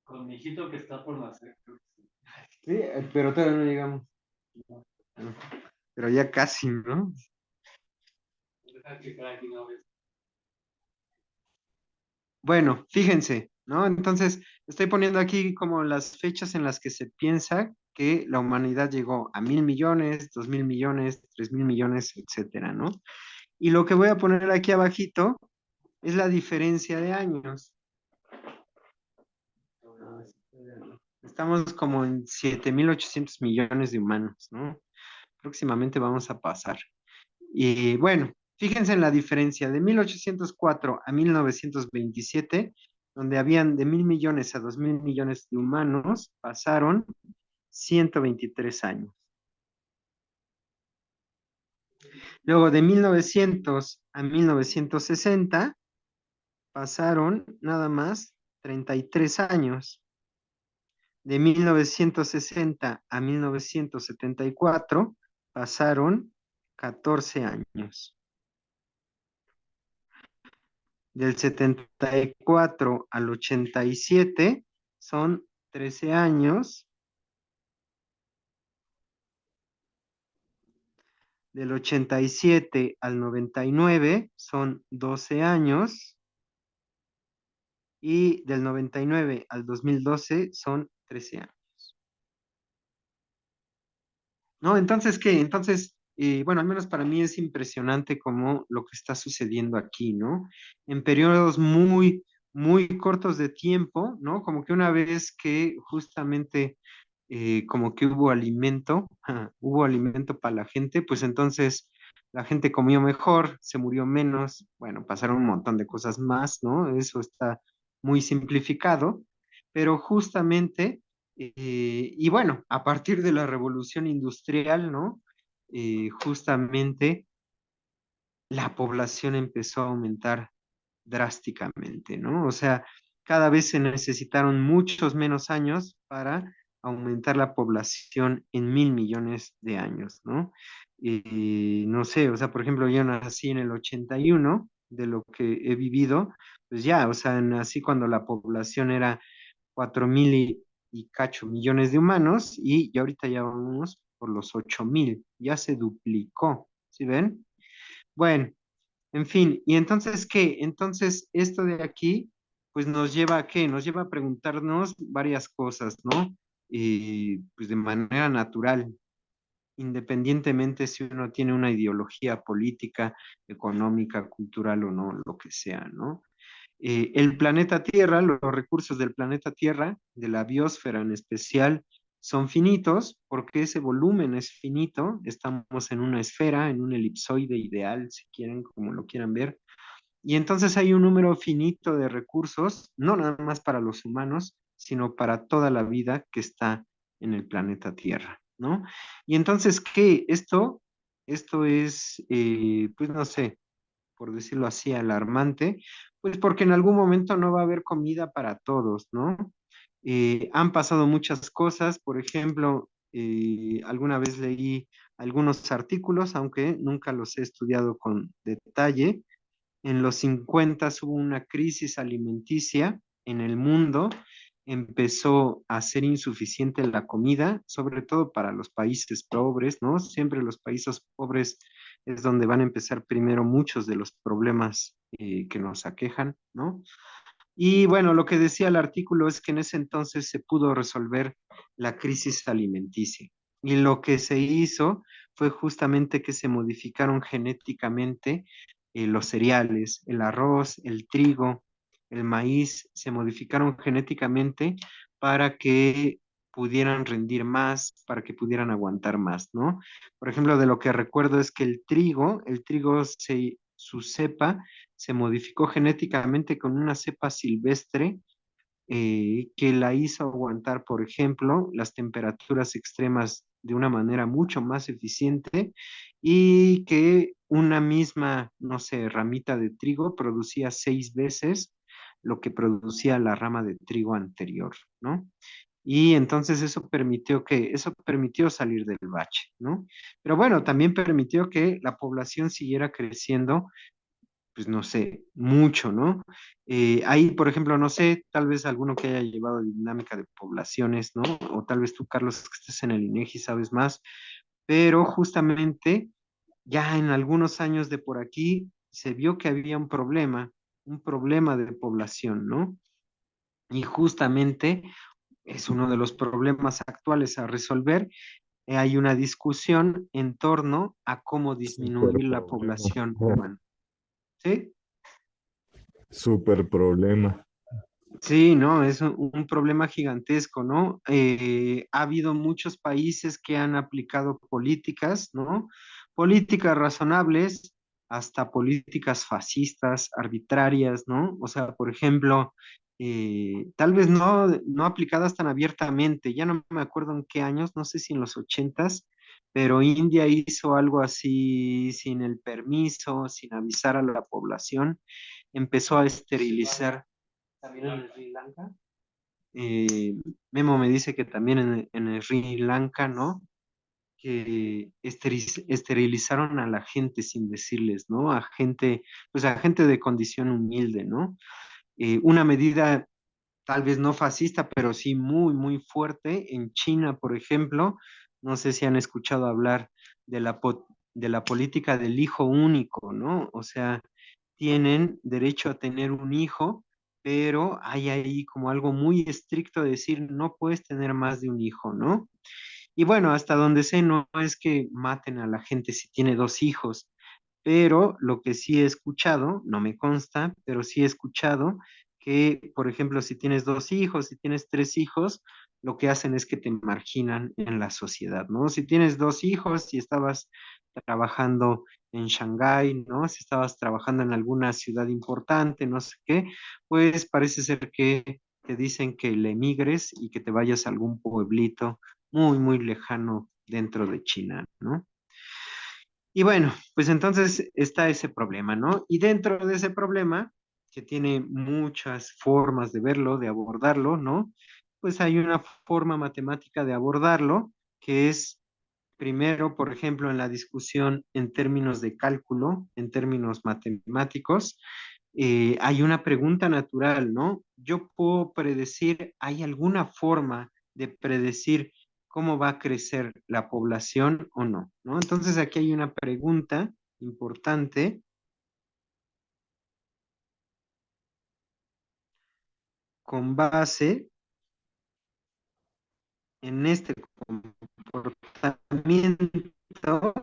[SPEAKER 4] Con mi hijito que está por nacer.
[SPEAKER 1] Sí, pero todavía no llegamos. Pero ya casi, ¿no?
[SPEAKER 4] Deja que cada quien hable.
[SPEAKER 1] Bueno, fíjense, ¿no? Entonces, estoy poniendo aquí como las fechas en las que se piensa que la humanidad llegó a 1.000 millones, 2.000 millones, 3.000 millones, etcétera, ¿no? Y lo que voy a poner aquí abajito es la diferencia de años. Estamos como en 7.800 millones de humanos, ¿no? Próximamente vamos a pasar. Y bueno, fíjense en la diferencia de 1804 a 1927, donde habían de 1.000 millones a 2.000 millones de humanos, pasaron 123 años. Luego de 1900 a 1960, pasaron nada más 33 años. De 1960 a 1974 pasaron 14 años. Del 74 al 87 son 13 años. Del 87 al 99 son 12 años. Y del 99 al 2012 son 13 años. ¿No? Entonces, ¿qué? Entonces, bueno, al menos para mí es impresionante como lo que está sucediendo aquí, ¿no? En periodos muy, muy cortos de tiempo, ¿no? Como que una vez que justamente como que hubo alimento para la gente, pues entonces la gente comió mejor, se murió menos, bueno, pasaron un montón de cosas más, ¿no? Eso está muy simplificado, pero justamente y bueno, a partir de la revolución industrial, ¿no? Justamente la población empezó a aumentar drásticamente, ¿no? O sea, cada vez se necesitaron muchos menos años para aumentar la población en 1.000 millones de años, ¿no? Y no sé, o sea, por ejemplo, yo nací en el 81, de lo que he vivido, pues ya, o sea, nací cuando la población era 4.000 y cacho millones de humanos y ya ahorita ya vamos por los 8.000, ya se duplicó, ¿sí ven? Bueno, en fin, ¿y entonces qué? Entonces esto de aquí, pues nos lleva a qué? Nos lleva a preguntarnos varias cosas, ¿no? Y pues de manera natural, independientemente si uno tiene una ideología política, económica, cultural o no, lo que sea, ¿no? El planeta Tierra, los recursos del planeta Tierra, de la biosfera en especial, son finitos porque ese volumen es finito. Estamos en una esfera, en un elipsoide ideal, si quieren, como lo quieran ver. Y entonces hay un número finito de recursos, no nada más para los humanos, sino para toda la vida que está en el planeta Tierra, ¿no? Y entonces, ¿qué? Esto es, pues no sé, por decirlo así, alarmante, pues porque en algún momento no va a haber comida para todos, ¿no? Han pasado muchas cosas, por ejemplo, alguna vez leí algunos artículos, aunque nunca los he estudiado con detalle. En los 50 hubo una crisis alimenticia en el mundo, empezó a ser insuficiente la comida, sobre todo para los países pobres, ¿no? Siempre los países pobres es donde van a empezar primero muchos de los problemas que nos aquejan, ¿no? Y bueno, lo que decía el artículo es que en ese entonces se pudo resolver la crisis alimenticia. Y lo que se hizo fue justamente que se modificaron genéticamente los cereales, el arroz, el trigo, el maíz, se modificaron genéticamente para que pudieran rendir más, para que pudieran aguantar más, ¿no? Por ejemplo, de lo que recuerdo es que su cepa se modificó genéticamente con una cepa silvestre que la hizo aguantar, por ejemplo, las temperaturas extremas de una manera mucho más eficiente y que una misma, no sé, ramita de trigo producía 6 veces lo que producía la rama de trigo anterior, ¿no? Y entonces eso permitió salir del bache, ¿no? Pero bueno, también permitió que la población siguiera creciendo pues no sé, mucho, ¿no? Ahí, por ejemplo, no sé, tal vez alguno que haya llevado dinámica de poblaciones, ¿no? O tal vez tú, Carlos, que estés en el INEGI, sabes más, pero justamente ya en algunos años de por aquí se vio que había un problema de población, ¿no? Y justamente es uno de los problemas actuales a resolver. Hay una discusión en torno a cómo
[SPEAKER 3] Súper
[SPEAKER 1] disminuir la
[SPEAKER 3] problema.
[SPEAKER 1] población humana, ¿sí?
[SPEAKER 3] Súper problema.
[SPEAKER 1] Sí, no, es un problema gigantesco, ¿no? Ha habido muchos países que han aplicado políticas, ¿no? Políticas razonables, hasta políticas fascistas, arbitrarias, ¿no? O sea, por ejemplo, tal vez no aplicadas tan abiertamente, ya no me acuerdo en qué años, no sé si en los 80s, pero India hizo algo así sin el permiso, sin avisar a la población, empezó a esterilizar también en Sri Lanka. Eh, Memo me dice que también en Sri Lanka, ¿no? Que esterilizaron a la gente sin decirles, ¿no? Pues a gente de condición humilde, ¿no? Una medida tal vez no fascista, pero sí muy, muy fuerte. En China, por ejemplo, no sé si han escuchado hablar de la política del hijo único, ¿no? O sea, tienen derecho a tener un hijo, pero hay ahí como algo muy estricto de decir, no puedes tener más de un hijo, ¿no? Y bueno, hasta donde sé, no es que maten a la gente si tiene 2 hijos, pero lo que sí he escuchado, no me consta, pero sí he escuchado que, por ejemplo, si tienes 2 hijos, si tienes 3 hijos, lo que hacen es que te marginan en la sociedad, ¿no? Si tienes 2 hijos y estabas trabajando en Shanghái, ¿no? Si estabas trabajando en alguna ciudad importante, no sé qué, pues parece ser que te dicen que le emigres y que te vayas a algún pueblito muy, muy lejano dentro de China, ¿no? Y bueno, pues entonces está ese problema, ¿no? Y dentro de ese problema, que tiene muchas formas de verlo, de abordarlo, ¿no? Pues hay una forma matemática de abordarlo, que es primero, por ejemplo, en la discusión en términos de cálculo, en términos matemáticos, hay una pregunta natural, ¿no? Yo puedo predecir, ¿hay alguna forma de predecir cómo va a crecer la población o no? ¿No? Entonces aquí hay una pregunta importante con base en este comportamiento.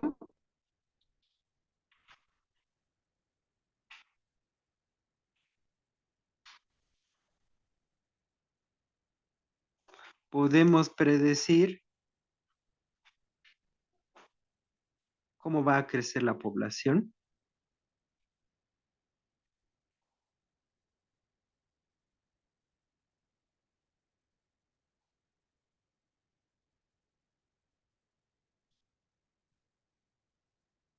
[SPEAKER 1] Podemos predecir cómo va a crecer la población.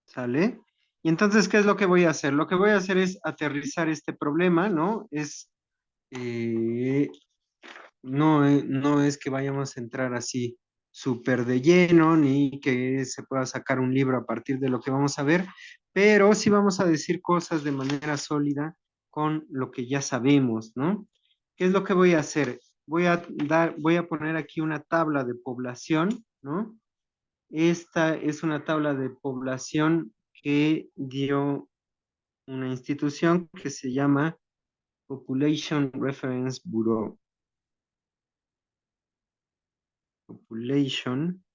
[SPEAKER 1] ¿Sale? Y entonces, ¿qué es lo que voy a hacer? Lo que voy a hacer es aterrizar este problema, ¿no? Eh, no es que vayamos a entrar así súper de lleno, ni que se pueda sacar un libro a partir de lo que vamos a ver, pero sí vamos a decir cosas de manera sólida con lo que ya sabemos, ¿no? ¿Qué es lo que voy a hacer? Voy a poner aquí una tabla de población, ¿no? Esta es una tabla de población que dio una institución que se llama Population Reference Bureau. Population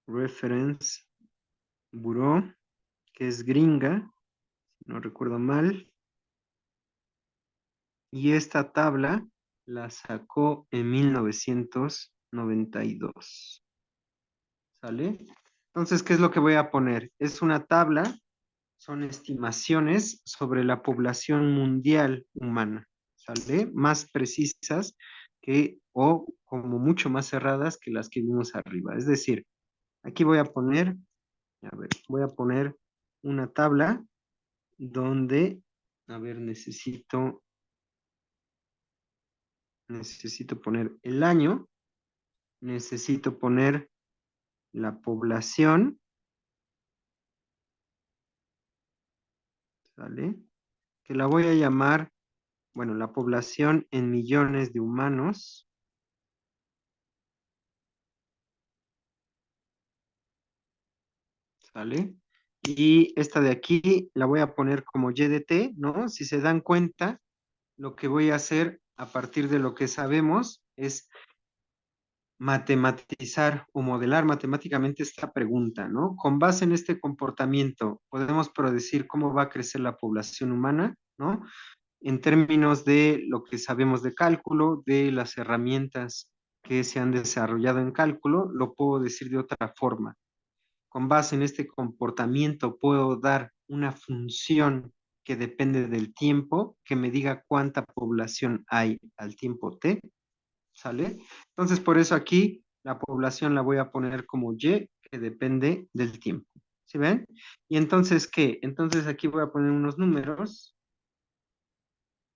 [SPEAKER 1] Reference Bureau, que es gringa, si no recuerdo mal. Y esta tabla la sacó en 1992. ¿Sale? Entonces, ¿qué es lo que voy a poner? Es una tabla, son estimaciones sobre la población mundial humana, ¿sale? Más precisas que, o como mucho más cerradas que las que vimos arriba. Es decir, aquí voy a poner, a ver, voy a poner una tabla donde, a ver, necesito poner el año, necesito poner la población, ¿sale? Que la voy a llamar, bueno, la población en millones de humanos, ¿sale? Y esta de aquí la voy a poner como YDT, ¿no? Si se dan cuenta, lo que voy a hacer a partir de lo que sabemos es matematizar o modelar matemáticamente esta pregunta, ¿no? Con base en este comportamiento, podemos predecir cómo va a crecer la población humana, ¿no? En términos de lo que sabemos de cálculo, de las herramientas que se han desarrollado en cálculo, lo puedo decir de otra forma. Con base en este comportamiento puedo dar una función que depende del tiempo, que me diga cuánta población hay al tiempo t, ¿sale? Entonces, por eso aquí la población la voy a poner como y, que depende del tiempo. ¿Sí ven? Y entonces, ¿qué? Entonces aquí voy a poner unos números.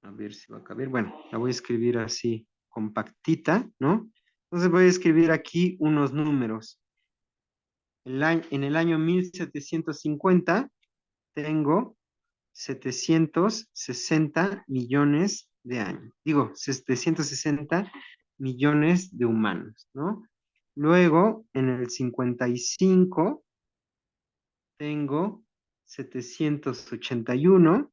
[SPEAKER 1] A ver si va a caber. Bueno, la voy a escribir así, compactita, ¿no? Entonces voy a escribir aquí unos números. En el año 1750 tengo 760 millones de años. Digo, 760 millones de humanos, ¿no? Luego, en el 55 tengo 781,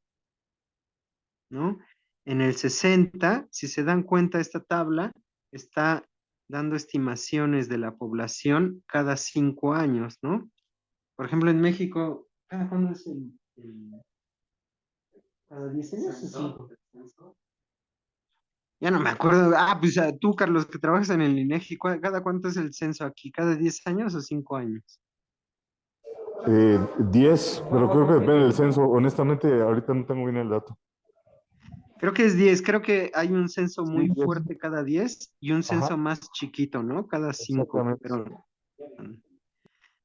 [SPEAKER 1] ¿no? En el 60, si se dan cuenta, esta tabla está dando estimaciones de la población cada 5 años, ¿no? Por ejemplo, en México, ¿cada cuándo es cada 10 años o 5? Ya no me acuerdo. Ah, pues tú, Carlos, que trabajas en el INEGI, ¿cada cuánto es el censo aquí? ¿Cada 10 años o 5 años?
[SPEAKER 3] 10, pero creo que depende del censo. Honestamente, ahorita no tengo bien el dato.
[SPEAKER 1] Creo que es 10. Creo que hay un censo
[SPEAKER 3] Sí,
[SPEAKER 1] muy
[SPEAKER 3] 10.
[SPEAKER 1] fuerte cada 10 y un
[SPEAKER 3] Ajá,
[SPEAKER 1] censo más chiquito, ¿no? Cada 5.
[SPEAKER 3] exactamente.
[SPEAKER 1] Pero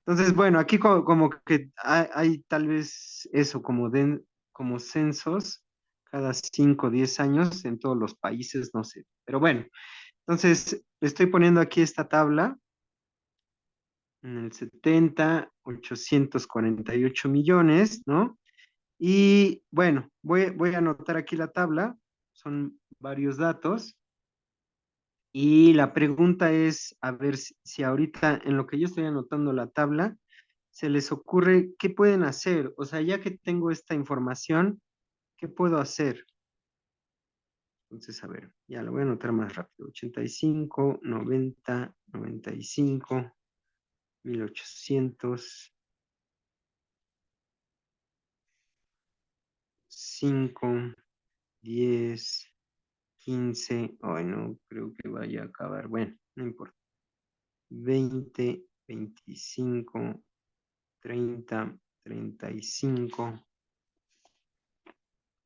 [SPEAKER 1] entonces, bueno, aquí como que hay tal vez eso, como censos cada 5 o 10 años en todos los países, no sé. Pero bueno, entonces estoy poniendo aquí esta tabla. En el 70, 848 millones, ¿no? Y bueno, voy a anotar aquí la tabla, son varios datos. Y la pregunta es, a ver si ahorita en lo que yo estoy anotando la tabla, se les ocurre qué pueden hacer. O sea, ya que tengo esta información, ¿qué puedo hacer? Entonces, a ver, ya lo voy a anotar más rápido. 85, 90, 95, 1800, 5, 10, 15. Ay, no creo que vaya a acabar. Bueno, no importa. 20, 25, 30, 35,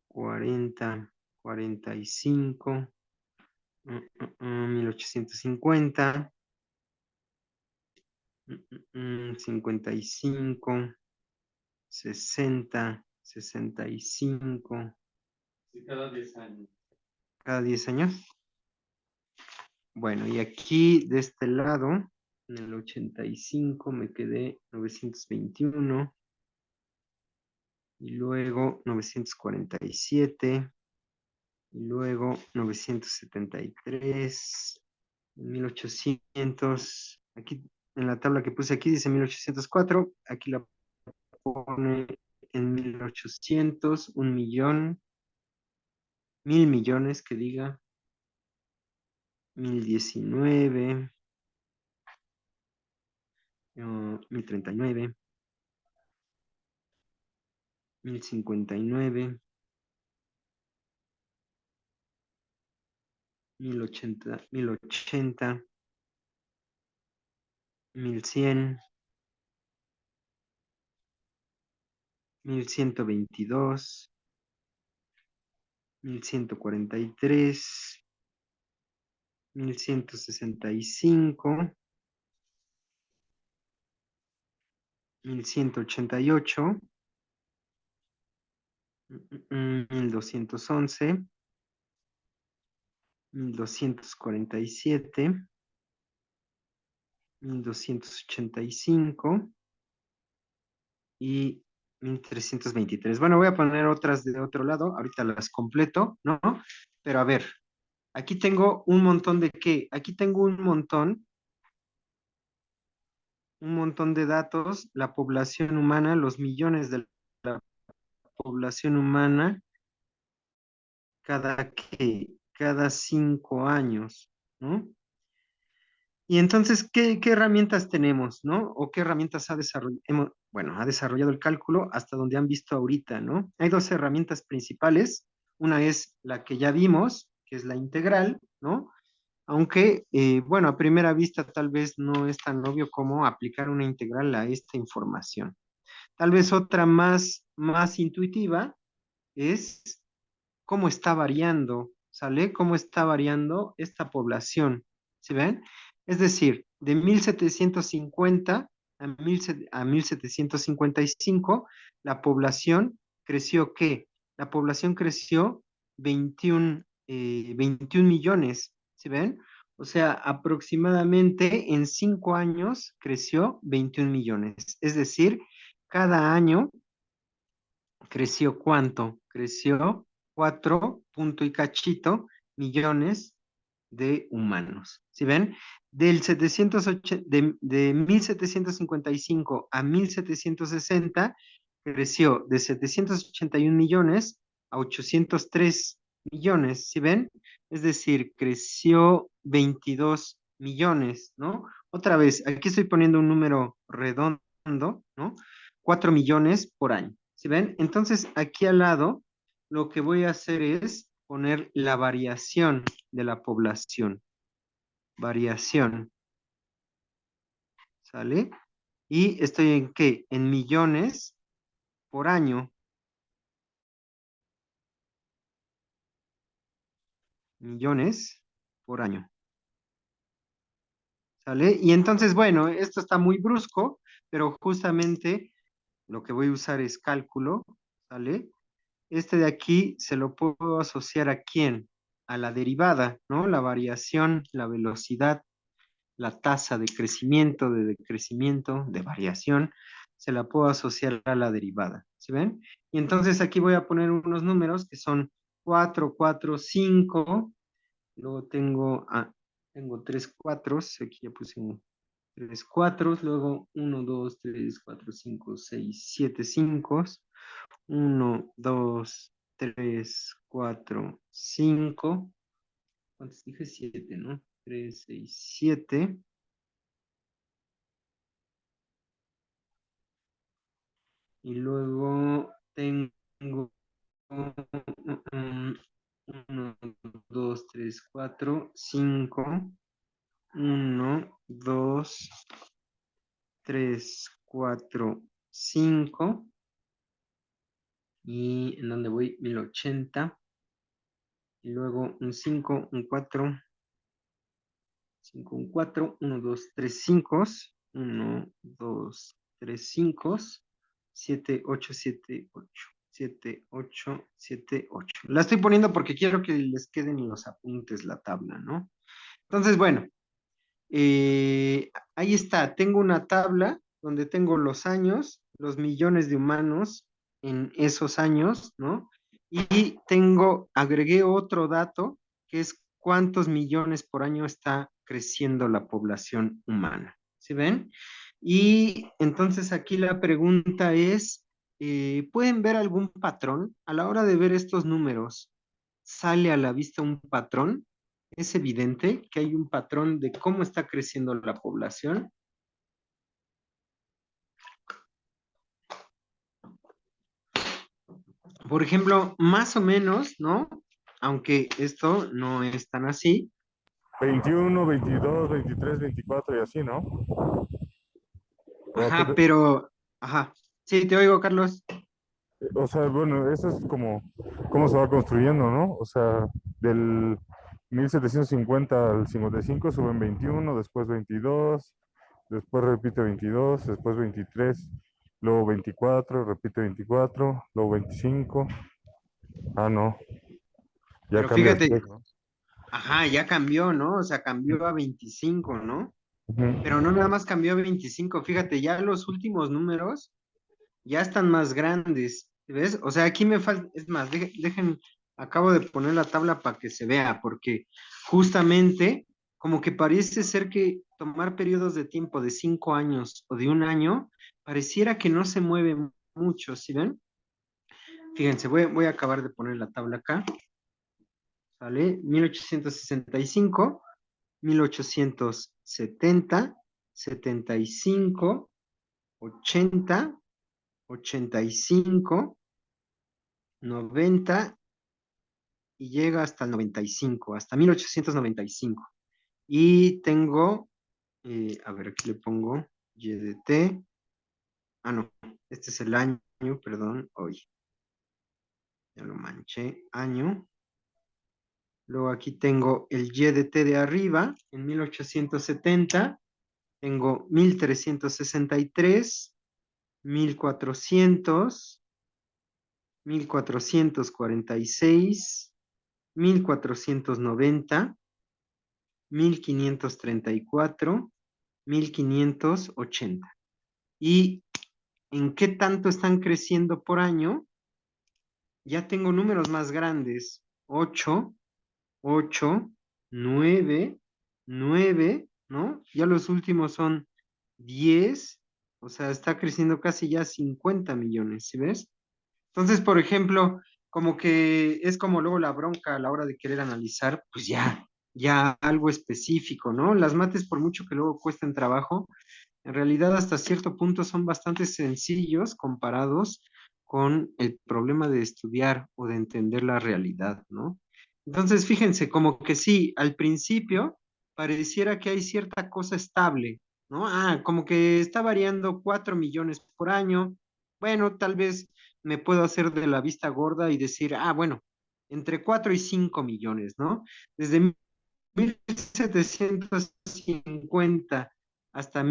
[SPEAKER 1] 40, 45, 1850, 55, 60, 65,
[SPEAKER 4] Sí, cada 10 años.
[SPEAKER 1] cada 10 años. Bueno, y aquí de este lado, en el 85 me quedé 921, y luego 947, y luego 973, 1800, aquí en la tabla que puse aquí dice 1804, aquí la pone en 1800, 1 millón, 1000 millones que diga, 1019, 1039, 1059, 1080, 1080, 1100, 1122, 1143, 1165, 1188, 1211, 1247, 1285 y 1323. Bueno, voy a poner otras de otro lado, ahorita las completo, ¿no? Pero a ver, aquí tengo un montón de qué, aquí tengo un montón de datos, la población humana, los millones de la población humana cada 5 años, ¿no? Y entonces, ¿qué herramientas tenemos, ¿no? O qué herramientas ha desarrollado, bueno, ha desarrollado el cálculo hasta donde han visto ahorita, ¿no? Hay dos herramientas principales. Una es la que ya vimos, que es la integral, ¿no? Aunque, bueno, a primera vista tal vez no es tan obvio como aplicar una integral a esta información. Tal vez otra más intuitiva es cómo está variando, ¿sale? Cómo está variando esta población, ¿sí ven? Es decir, de 1750 a 1755, la población creció, ¿qué? La población creció 21 millones, ¿sí ven? O sea, aproximadamente en 5 años creció 21 millones. Es decir, cada año creció ¿cuánto? Creció 4 punto y cachito millones de humanos. ¿Sí ven? De 1755 a 1760 creció de 781 millones a 803 millones. ¿Sí ven? Es decir, creció 22 millones, ¿no? Otra vez, aquí estoy poniendo un número redondo, ¿no? 4 millones por año. ¿Sí ven? Entonces, aquí al lado, lo que voy a hacer es poner la variación de la población. Variación. ¿Sale? Y estoy en ¿qué? En millones por año. Millones por año. ¿Sale? Y entonces, bueno, esto está muy brusco, pero justamente lo que voy a usar es cálculo. ¿Sale? Este de aquí se lo puedo asociar ¿a quién? A la derivada, ¿no? La variación, la velocidad, la tasa de crecimiento, de decrecimiento, de variación, se la puedo asociar a la derivada. ¿Sí ven? Y entonces aquí voy a poner unos números que son 4, 4, 5. Luego tengo 3 4, aquí ya puse 3 4, luego 1, 2, 3, 4, 5, 6, 7 5. 1, 2, 3, 4, 5. ¿Cuántos dije? 7, ¿no? 3, 6, 7. Y luego tengo 1, 2, 3, 4, 5. 1, 2, 3, 4, 5. ¿Y en dónde voy? 1080. Y luego un 5, un 4. 5, un 4. 1, 2, 3, 5. 1, 2, 3, 5. 7, 8, 7, 8. 7, 8, 7, 8. La estoy poniendo porque quiero que les queden en los apuntes la tabla, ¿no? Entonces, bueno, ahí está. Tengo una tabla donde tengo los años, los millones de humanos en esos años, ¿no? Y agregué otro dato que es cuántos millones por año está creciendo la población humana. ¿Sí ven? Y entonces aquí la pregunta es, ¿pueden ver algún patrón? A la hora de ver estos números, ¿sale a la vista un patrón? ¿Es evidente que hay un patrón de cómo está creciendo la población? por ejemplo, más o menos, ¿no? Aunque esto no es tan así.
[SPEAKER 3] 21, 22, 23, 24 y así, ¿no? ¿O, a qué
[SPEAKER 1] Ajá,
[SPEAKER 3] te-
[SPEAKER 1] pero, ajá. Sí, te oigo, Carlos.
[SPEAKER 3] o sea, bueno, eso es como cómo se va construyendo, ¿no? O sea, del 1750 al 55 suben 21, después 22, después repite 22, después 23, luego 24, repite 24, luego 25. Ah, no, ya
[SPEAKER 1] Pero
[SPEAKER 3] cambia
[SPEAKER 1] fíjate,
[SPEAKER 3] después, ¿no?
[SPEAKER 1] ajá, ya cambió, ¿no? O sea, cambió a 25, ¿no?
[SPEAKER 3] Ujú.
[SPEAKER 1] Pero no nada más cambió a 25, fíjate, ya los últimos números ya están más grandes, ¿ves? O sea, aquí me falta, es más, dejen, acabo de poner la tabla para que se vea, porque justamente como que parece ser que tomar periodos de tiempo de 5 años o de un año, pareciera que no se mueve mucho, ¿sí ven? Fíjense, voy a acabar de poner la tabla acá, ¿sale? 1865, 1870, 75, 80, 85, 90 y llega hasta el 95, hasta 1895. Y tengo, a ver, aquí le pongo YDT. Ah, no, este es el año, perdón, hoy, ya lo manché, año. Luego aquí tengo el YDT de arriba, en 1870, tengo 1363, 1400, 1446, 1490, 1534, 1580. ¿Y en qué tanto están creciendo por año? Ya tengo números más grandes. 8, 8, 9, 9, ¿no? Ya los últimos son 10, o sea, está creciendo casi ya 50 millones, ¿sí ves? Entonces, por ejemplo, como que es como luego la bronca a la hora de querer analizar, pues ya algo específico, ¿no? Las mates, por mucho que luego cuesten trabajo, en realidad hasta cierto punto son bastante sencillos comparados con el problema de estudiar o de entender la realidad, ¿no? Entonces, fíjense, como que sí, al principio pareciera que hay cierta cosa estable, ¿no? Ah, como que está variando 4 millones por año. Bueno, tal vez me puedo hacer de la vista gorda y decir, ah, bueno, entre 4 y 5 millones, ¿no? Desde 1750 hasta,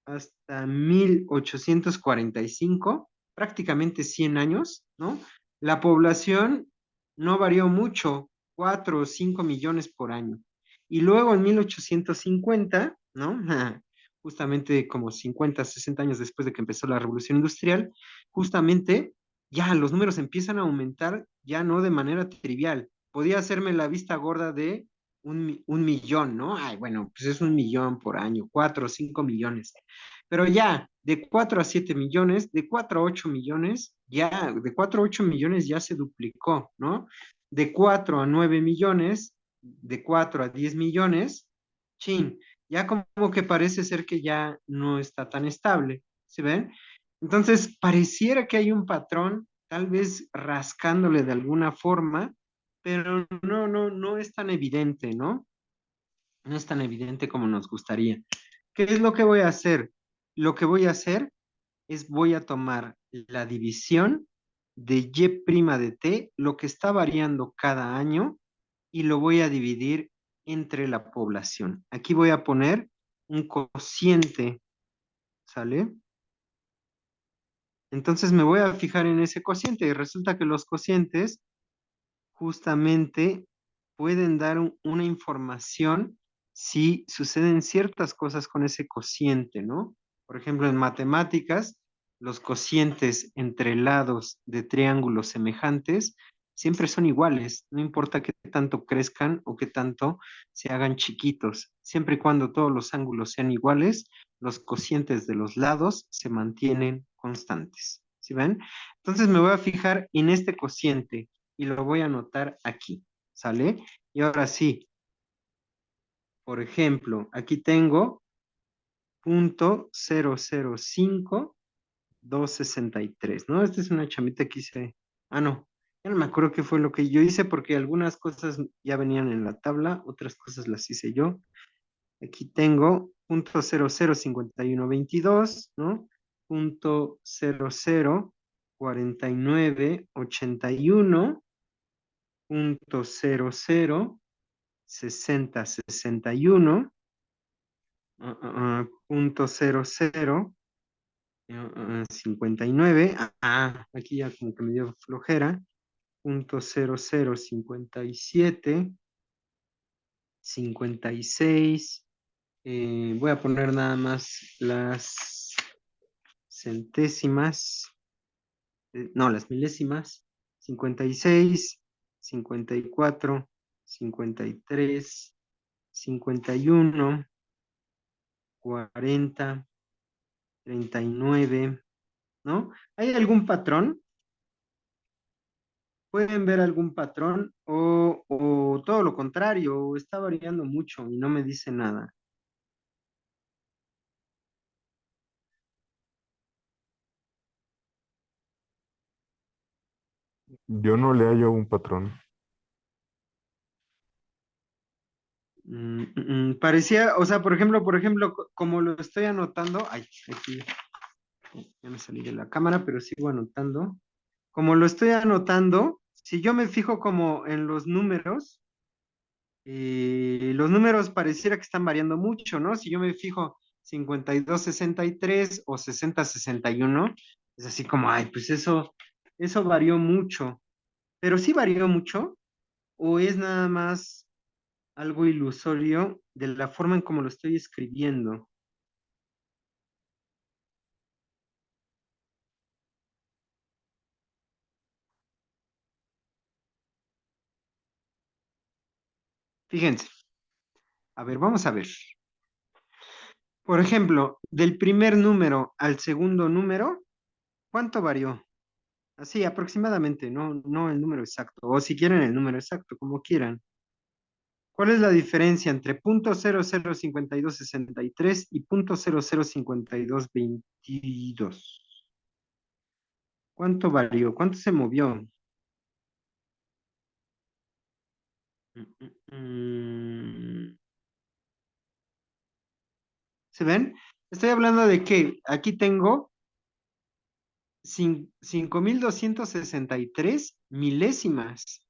[SPEAKER 1] hasta 1845, prácticamente 100 años, ¿no? La población no varió mucho, 4 o 5 millones por año. Y luego en 1850, ¿no? Justamente como 50, 60 años después de que empezó la revolución industrial, justamente ya los números empiezan a aumentar, ya no de manera trivial. Podía hacerme la vista gorda de un millón, ¿no? Ay, bueno, pues es 1 millón por año, 4 o 5 millones. Pero ya, de 4 a 7 millones, de 4 a 8 millones, ya, de 4 a 8 millones ya se duplicó, ¿no? De 4 a 9 millones, de 4 a 10 millones, chin, ya como que parece ser que ya no está tan estable, ¿se ven? Entonces, pareciera que hay un patrón, tal vez rascándole de alguna forma, pero no es tan evidente, ¿no? No es tan evidente como nos gustaría. ¿Qué es lo que voy a hacer? Lo que voy a hacer es voy a tomar la división de y' de t, lo que está variando cada año, y lo voy a dividir entre la población. Aquí voy a poner un cociente, ¿sale? Entonces me voy a fijar en ese cociente y resulta que los cocientes justamente pueden dar una información si suceden ciertas cosas con ese cociente, ¿no? Por ejemplo, en matemáticas, los cocientes entre lados de triángulos semejantes siempre son iguales, no importa qué tanto crezcan o qué tanto se hagan chiquitos, siempre y cuando todos los ángulos sean iguales, los cocientes de los lados se mantienen constantes. ¿Sí ven? Entonces me voy a fijar en este cociente y lo voy a anotar aquí, ¿sale? Y ahora sí, por ejemplo, aquí tengo 0.005263, ¿no? Esta es una chamita que hice Ah, no. Ya no me acuerdo qué fue lo que yo hice porque algunas cosas ya venían en la tabla, otras cosas las hice yo. Aquí tengo punto 005122, ¿no? Punto 004981, punto 006061, punto 0059. Aquí ya como que me dio flojera. Punto 0057, 56. Voy a poner nada más las centésimas, no, las milésimas. 56, 54, 53, 51, 40, 39, ¿no? ¿Hay algún patrón? ¿Pueden ver algún patrón? O todo lo contrario, o está variando mucho y no me dice nada.
[SPEAKER 3] Yo no le hallo un patrón.
[SPEAKER 1] Parecía, o sea, por ejemplo, como lo estoy anotando, ay, aquí ya me salí de la cámara, pero sigo anotando. Como lo estoy anotando, si yo me fijo como en los números pareciera que están variando mucho, ¿no? Si yo me fijo 52-63 o 60-61, es así como, ay, pues eso varió mucho. Pero sí varió mucho, o es nada más algo ilusorio de la forma en cómo lo estoy escribiendo. Fíjense, a ver, vamos a ver. Por ejemplo, del primer número al segundo número, ¿cuánto varió? Así, aproximadamente, no el número exacto, o si quieren el número exacto, como quieran. ¿Cuál es la diferencia entre punto 005263 y punto 005222? ¿Cuánto varió? ¿Cuánto se movió? ¿Se ven? Estoy hablando de que aquí tengo 5263 milésimas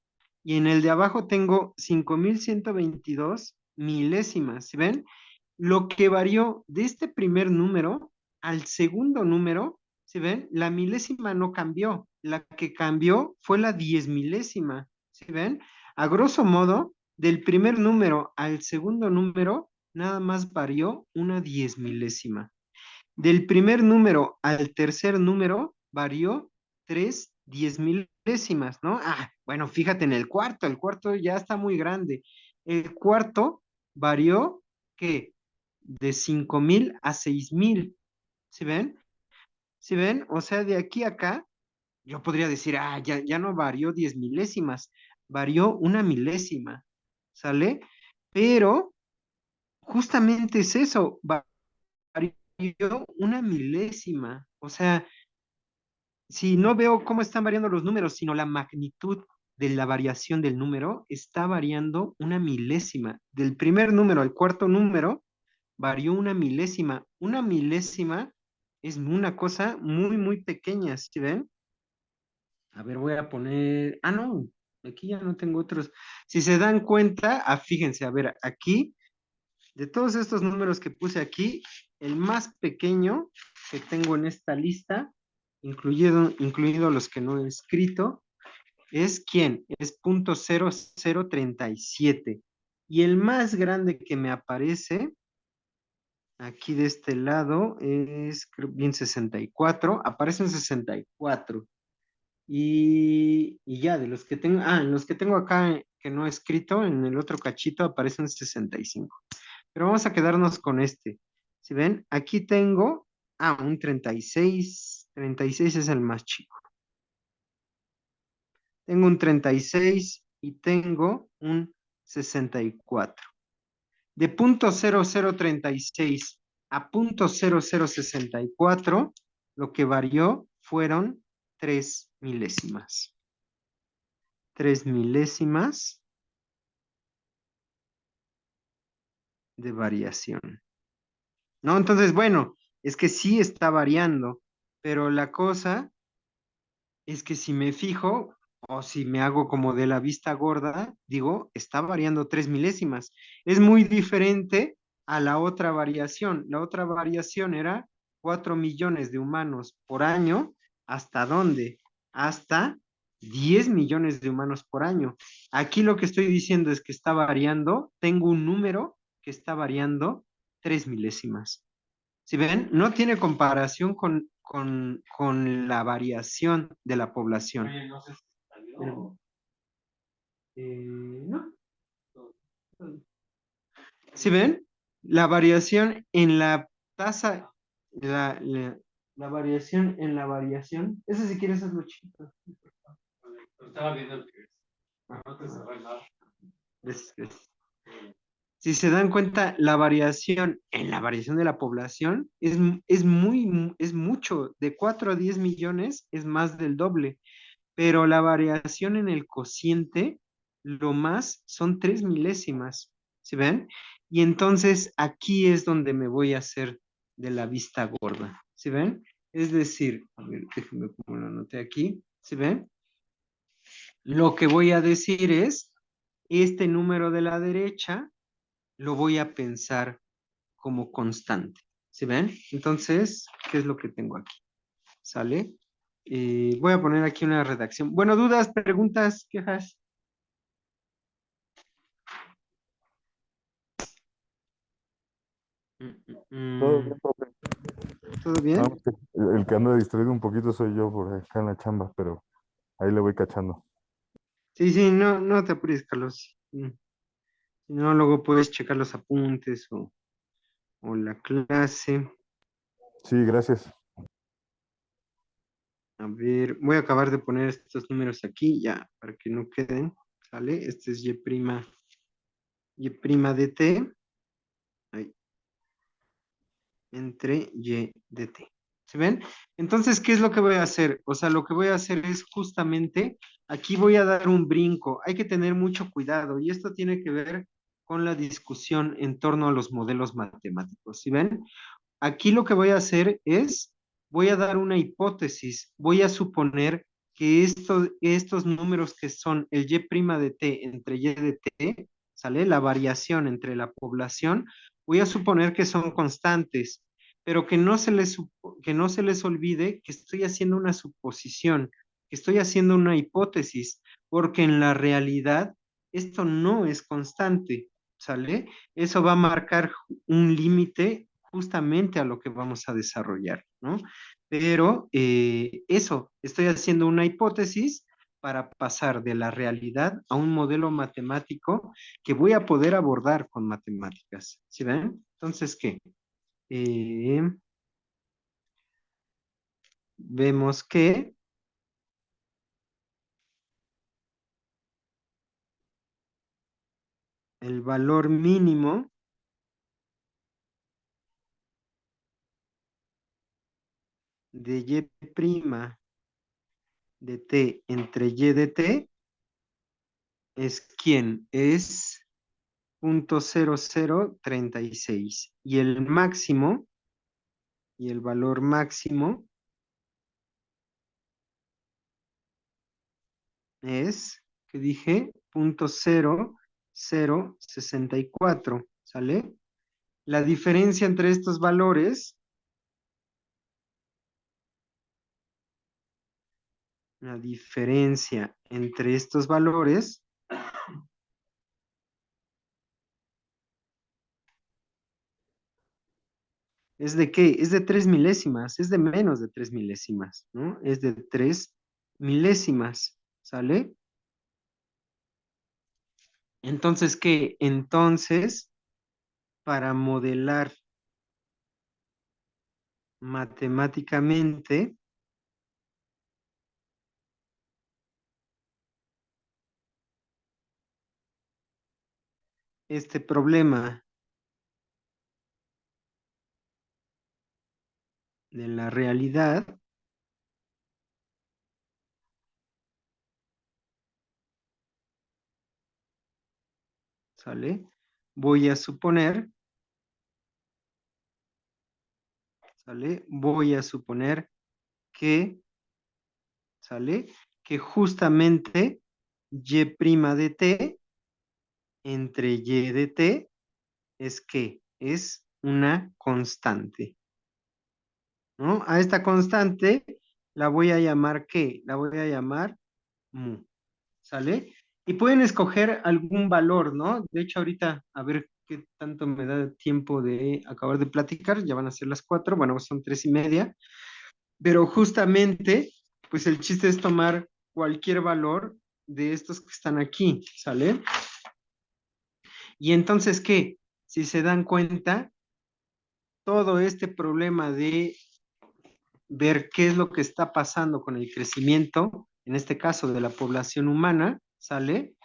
[SPEAKER 1] y en el de abajo tengo 5122 milésimas. ¿Sí ven? Lo que varió de este primer número al segundo número, ¿sí ven? La milésima no cambió. La que cambió fue la 10 milésima. ¿Sí ven? A grosso modo, del primer número al segundo número, nada más varió una 10 milésima. Del primer número al tercer número varió 3 10 milésimas, ¿no? Bueno, fíjate en el cuarto ya está muy grande. El cuarto varió, ¿qué? De 5000 a 6000, ¿sí ven? ¿Sí ven? O sea, de aquí a acá, yo podría decir, ya no varió 10 milésimas, varió una milésima, ¿sale? Pero justamente es eso, varió una milésima. O sea, si no veo cómo están variando los números, sino la magnitud de la variación del número, está variando una milésima. Del primer número al cuarto número, varió una milésima. Una milésima es una cosa muy, muy pequeña, ¿sí ven? A ver, voy a poner. No, aquí ya no tengo otros. Si se dan cuenta, fíjense, a ver, aquí, de todos estos números que puse aquí, el más pequeño que tengo en esta lista, incluido los que no he escrito, es ¿quién? Es punto 0037. Y el más grande que me aparece aquí de este lado es, creo, bien 64. Aparece un 64. Y ya, de los que tengo, en los que tengo acá que no he escrito, en el otro cachito aparece un 65. Pero vamos a quedarnos con este. Si ven, aquí tengo, un 36. 36 es el más chico. Tengo un 36 y tengo un 64. De punto 0036 a punto 0064, lo que varió fueron 3 milésimas. 3 milésimas de variación. ¿No? Entonces, bueno, es que sí está variando, pero la cosa es que si me fijo o si me hago como de la vista gorda, digo, está variando 3 milésimas. Es muy diferente a la otra variación. La otra variación era 4 millones de humanos por año. ¿Hasta dónde? Hasta 10 millones de humanos por año. Aquí lo que estoy diciendo es que está variando, tengo un número que está variando 3 milésimas. Si ven, no tiene comparación con la variación de la población.
[SPEAKER 4] Oye, no sé si salió.
[SPEAKER 1] Pero, no. Si ven, la variación en la tasa, la variación en la variación, eso si quieres hacerlo chiquito.
[SPEAKER 4] Pero estaba viendo que no te se va a dar.
[SPEAKER 1] Gracias. Si se dan cuenta, la variación en la variación de la población es mucho, de 4 a 10 millones es más del doble, pero la variación en el cociente, lo más son 3 milésimas, ¿sí ven? Y entonces aquí es donde me voy a hacer de la vista gorda, ¿sí ven? Es decir, a ver, déjenme como lo anoté aquí, ¿sí ven? Lo que voy a decir es, este número de la derecha lo voy a pensar como constante. ¿Sí ven? Entonces, ¿qué es lo que tengo aquí? ¿Sale? Voy a poner aquí una redacción. Bueno, dudas, preguntas, quejas.
[SPEAKER 3] Todo bien, profe.
[SPEAKER 1] ¿Todo
[SPEAKER 3] Nada
[SPEAKER 1] bien?
[SPEAKER 3] más que el que anda distraído un poquito soy yo por acá en la chamba, pero ahí le voy cachando.
[SPEAKER 1] Sí, sí, no, no te apures, Carlos. Si no, luego puedes checar los apuntes o la clase.
[SPEAKER 3] Sí, gracias.
[SPEAKER 1] A ver, voy a acabar de poner estos números aquí ya, para que no queden. ¿Sale? Este es y' de t. Ahí, entre y de t. ¿Se ven? Entonces, ¿qué es lo que voy a hacer? O sea, lo que voy a hacer es justamente, aquí voy a dar un brinco. Hay que tener mucho cuidado y esto tiene que ver con la discusión en torno a los modelos matemáticos. ¿Sí ven? Aquí lo que voy a hacer es, voy a dar una hipótesis. Voy a suponer que estos números que son el y' de t entre y de t, ¿sale? La variación entre la población, voy a suponer que son constantes, pero que no se les olvide que estoy haciendo una suposición, que estoy haciendo una hipótesis, porque en la realidad esto no es constante, ¿sale? Eso va a marcar un límite justamente a lo que vamos a desarrollar, ¿no? Pero eso, estoy haciendo una hipótesis para pasar de la realidad a un modelo matemático que voy a poder abordar con matemáticas. ¿Sí ven? Entonces, ¿qué? Eh, vemos que el valor mínimo de y' de t entre y de t es ¿quién? Es 0.0036. Y el máximo, y el valor máximo es, que dije, 0.0064, ¿sale? La diferencia entre estos valores, la diferencia entre estos valores ¿es de qué? Es de 3 milésimas, es de menos de 3 milésimas, ¿no? Es de 3 milésimas, ¿sale? Entonces, ¿qué? Entonces, para modelar matemáticamente este problema de la realidad, ¿sale? Voy a suponer, ¿sale? Voy a suponer que, ¿sale? Que justamente y' de t entre y de t es que es una constante, ¿no? A esta constante la voy a llamar ¿qué? La voy a llamar mu, ¿sale? Y pueden escoger algún valor, ¿no? De hecho, ahorita, a ver qué tanto me da tiempo de acabar de platicar, ya van a ser las 4, bueno, son 3:30, pero justamente, pues el chiste es tomar cualquier valor de estos que están aquí, ¿sale? Y entonces, ¿qué? Si se dan cuenta, todo este problema de ver qué es lo que está pasando con el crecimiento, en este caso de la población humana, ¿sale?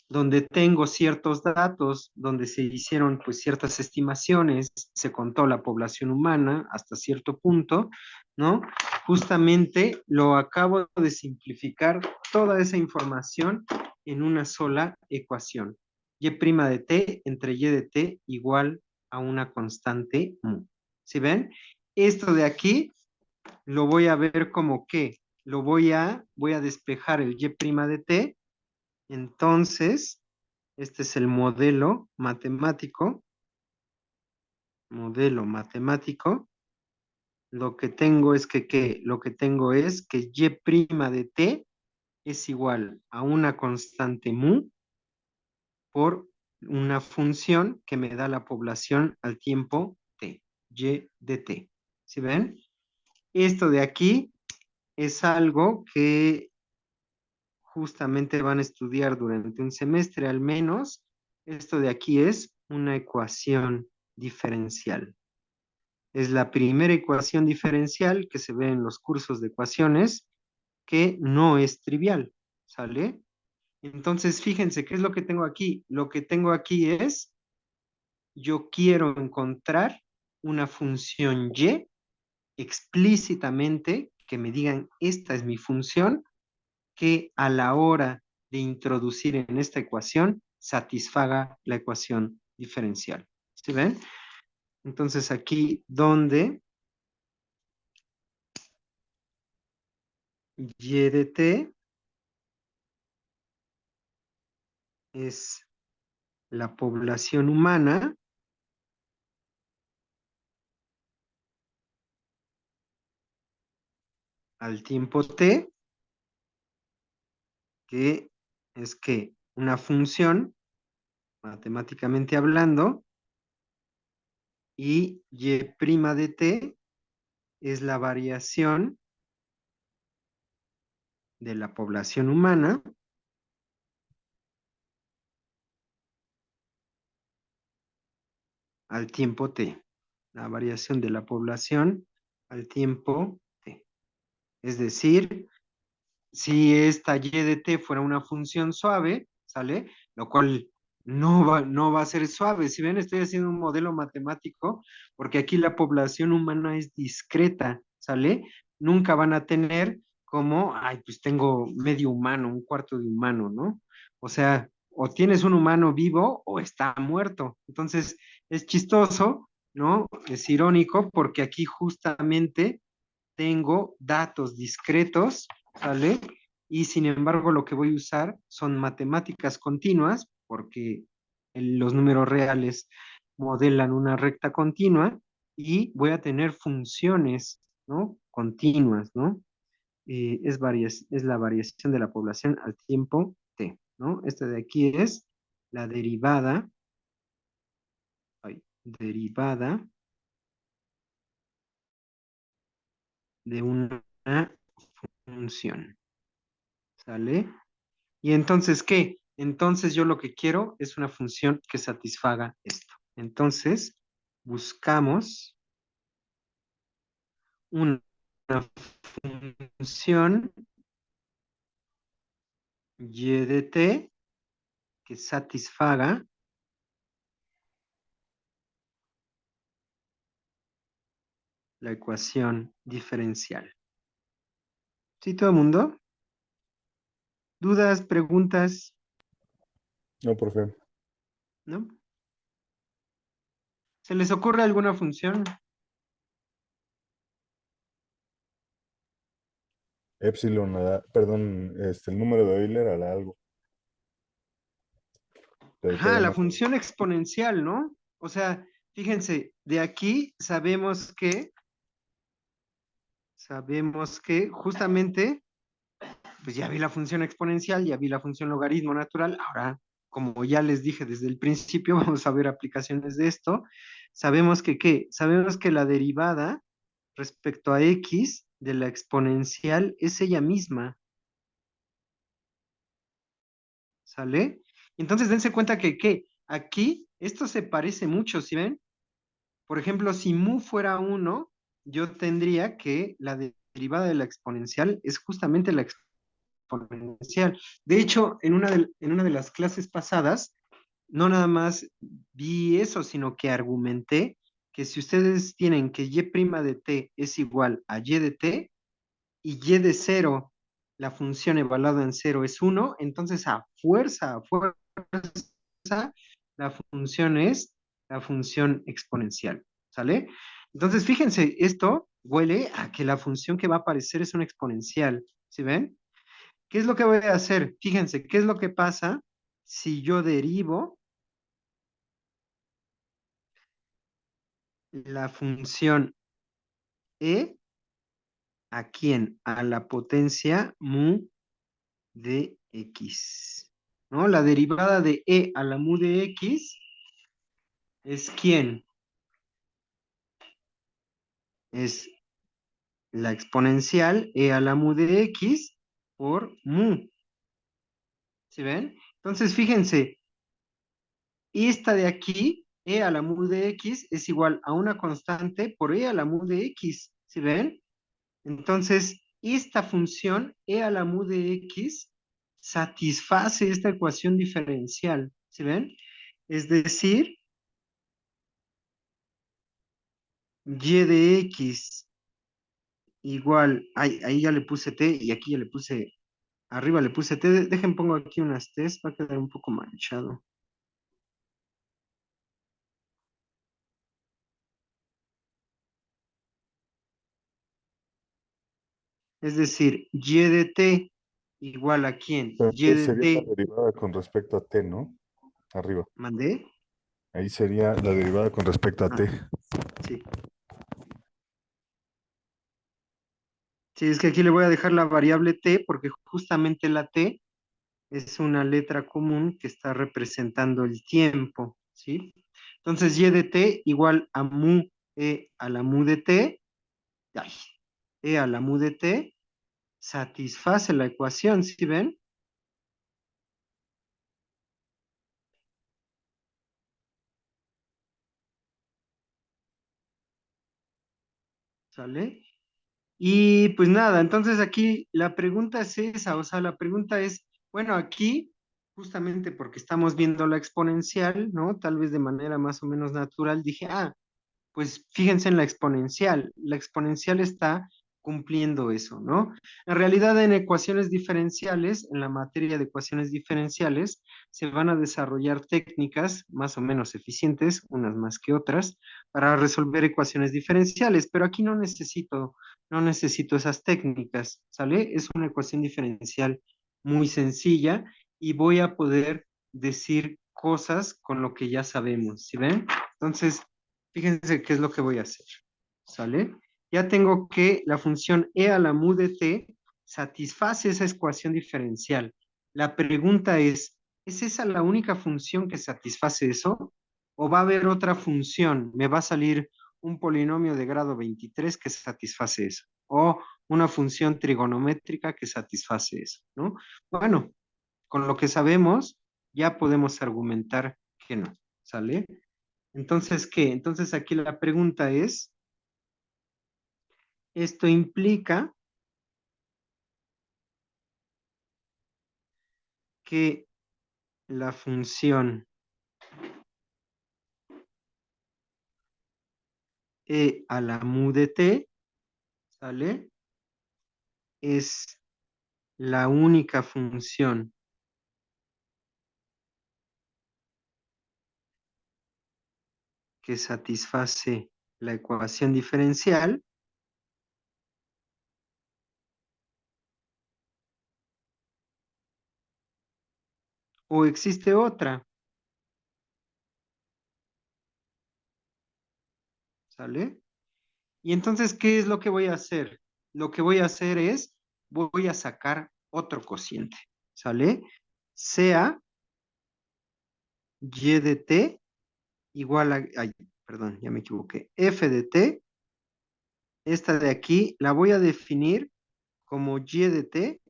[SPEAKER 1] Donde tengo ciertos datos, donde se hicieron pues ciertas estimaciones, se contó la población humana hasta cierto punto, ¿no? Justamente lo acabo de simplificar toda esa información en una sola ecuación. Y' de t entre y de t igual a una constante mu. ¿Sí ven? Esto de aquí lo voy a ver como que voy a despejar el y' de t, entonces este es el modelo matemático. Lo que tengo es que, ¿qué? Lo que tengo es que y' de t es igual a una constante mu por una función que me da la población al tiempo t, y de t. ¿Sí ven? Esto de aquí es algo que justamente van a estudiar durante un semestre al menos. Esto de aquí es una ecuación diferencial. Es la primera ecuación diferencial que se ve en los cursos de ecuaciones, que no es trivial, ¿sale? Entonces, fíjense, ¿qué es lo que tengo aquí? Lo que tengo aquí es, yo quiero encontrar una función y explícitamente, que me digan, esta es mi función, que a la hora de introducir en esta ecuación satisfaga la ecuación diferencial. ¿Sí ven? Entonces aquí donde y de t es la población humana al tiempo t, que es que una función, matemáticamente hablando, y y' de t es la variación de la población humana al tiempo t. La variación de la población al tiempo t. Es decir, si esta y de t fuera una función suave, ¿sale? Lo cual no va a ser suave. Si ven, estoy haciendo un modelo matemático porque aquí la población humana es discreta, ¿sale? Nunca van a tener como, ay, pues tengo medio humano, un cuarto de humano, ¿no? O sea, o tienes un humano vivo o está muerto. Entonces, es chistoso, ¿no? Es irónico porque aquí justamente tengo datos discretos, ¿sale? Y sin embargo lo que voy a usar son matemáticas continuas, porque los números reales modelan una recta continua, y voy a tener funciones, ¿no? Continuas, ¿no? Es la variación de la población al tiempo t, ¿no? Esta de aquí es la derivada, derivada de una función, ¿sale? Y entonces, ¿qué? Entonces yo lo que quiero es una función que satisfaga esto. Entonces, buscamos una función y de t que satisfaga la ecuación diferencial. ¿Sí, todo el mundo? ¿Dudas, preguntas?
[SPEAKER 3] No, profe.
[SPEAKER 1] ¿no? ¿Se les ocurre alguna función?
[SPEAKER 3] Epsilon, perdón, el número de Euler a la algo. Pero
[SPEAKER 1] Ajá,
[SPEAKER 3] todavía
[SPEAKER 1] la
[SPEAKER 3] no.
[SPEAKER 1] función exponencial, ¿no? O sea, fíjense, de aquí sabemos que justamente, pues ya vi la función exponencial, ya vi la función logaritmo natural, ahora, como ya les dije desde el principio, vamos a ver aplicaciones de esto. Sabemos que, ¿qué? Sabemos que la derivada respecto a x de la exponencial es ella misma, ¿sale? Entonces dense cuenta que, ¿qué? Aquí esto se parece mucho, ¿sí ven? Por ejemplo, si mu fuera 1, yo tendría que la derivada de la exponencial es justamente la exponencial. De hecho, en una de las clases pasadas, no nada más vi eso, sino que argumenté que si ustedes tienen que y' de t es igual a y de t y y de 0, la función evaluada en 0 es 1, entonces a fuerza, la función es la función exponencial, ¿sale? Entonces, fíjense, esto huele a que la función que va a aparecer es una exponencial, ¿sí ven? ¿Qué es lo que voy a hacer? Fíjense, ¿qué es lo que pasa si yo derivo la función e a quién? A la potencia mu de x, ¿no? La derivada de e a la mu de x es quién? Es la exponencial e a la mu de x por mu, ¿sí ven? Entonces, fíjense, esta de aquí, e a la mu de x, es igual a una constante por e a la mu de x, ¿sí ven? Entonces, esta función e a la mu de x satisface esta ecuación diferencial, ¿sí ven? Es decir, y de x igual, ahí ya le puse t y aquí ya le puse, arriba le puse t, dejen pongo aquí unas t's, va a quedar un poco manchado. Es decir, y de t igual a quién?
[SPEAKER 3] Pero
[SPEAKER 1] Y
[SPEAKER 3] entonces
[SPEAKER 1] de
[SPEAKER 3] sería la
[SPEAKER 1] t,
[SPEAKER 3] derivada con respecto a t, ¿no? Arriba.
[SPEAKER 1] ¿mandé?
[SPEAKER 3] Ahí sería la derivada con respecto a
[SPEAKER 1] Ah,
[SPEAKER 3] t.
[SPEAKER 1] sí. Sí, es que aquí le voy a dejar la variable t porque justamente la t es una letra común que está representando el tiempo, ¿sí? Entonces, y de t igual a mu e a la mu de t, ay, e a la mu de t, satisface la ecuación, ¿sí ven? ¿Sale? Y pues nada, entonces aquí la pregunta es esa, o sea, la pregunta es, bueno, aquí, justamente porque estamos viendo la exponencial, ¿no? Tal vez de manera más o menos natural, dije, pues fíjense en la exponencial está cumpliendo eso, ¿no? En realidad en ecuaciones diferenciales, en la materia de ecuaciones diferenciales, se van a desarrollar técnicas más o menos eficientes, unas más que otras, para resolver ecuaciones diferenciales, pero aquí no necesito esas técnicas, ¿sale? Es una ecuación diferencial muy sencilla y voy a poder decir cosas con lo que ya sabemos, ¿sí ven? Entonces, fíjense qué es lo que voy a hacer. ¿Sale? Ya tengo que la función e a la mu de t satisface esa ecuación diferencial. La pregunta ¿es esa la única función que satisface eso? ¿O va a haber otra función? Me va a salir un polinomio de grado 23 que satisface eso. O una función trigonométrica que satisface eso, ¿no? Bueno, con lo que sabemos, ya podemos argumentar que no. ¿Sale? Entonces, ¿qué? Entonces aquí la pregunta es, esto implica que la función e a la mu de t, ¿sale? Es la única función que satisface la ecuación diferencial, o existe otra, ¿sale? Y entonces, ¿qué es lo que voy a hacer? Lo que voy a hacer es, voy a sacar otro cociente, ¿sale? Sea y de t igual a, ay, perdón, ya me equivoqué, f de t, esta de aquí, la voy a definir como y de t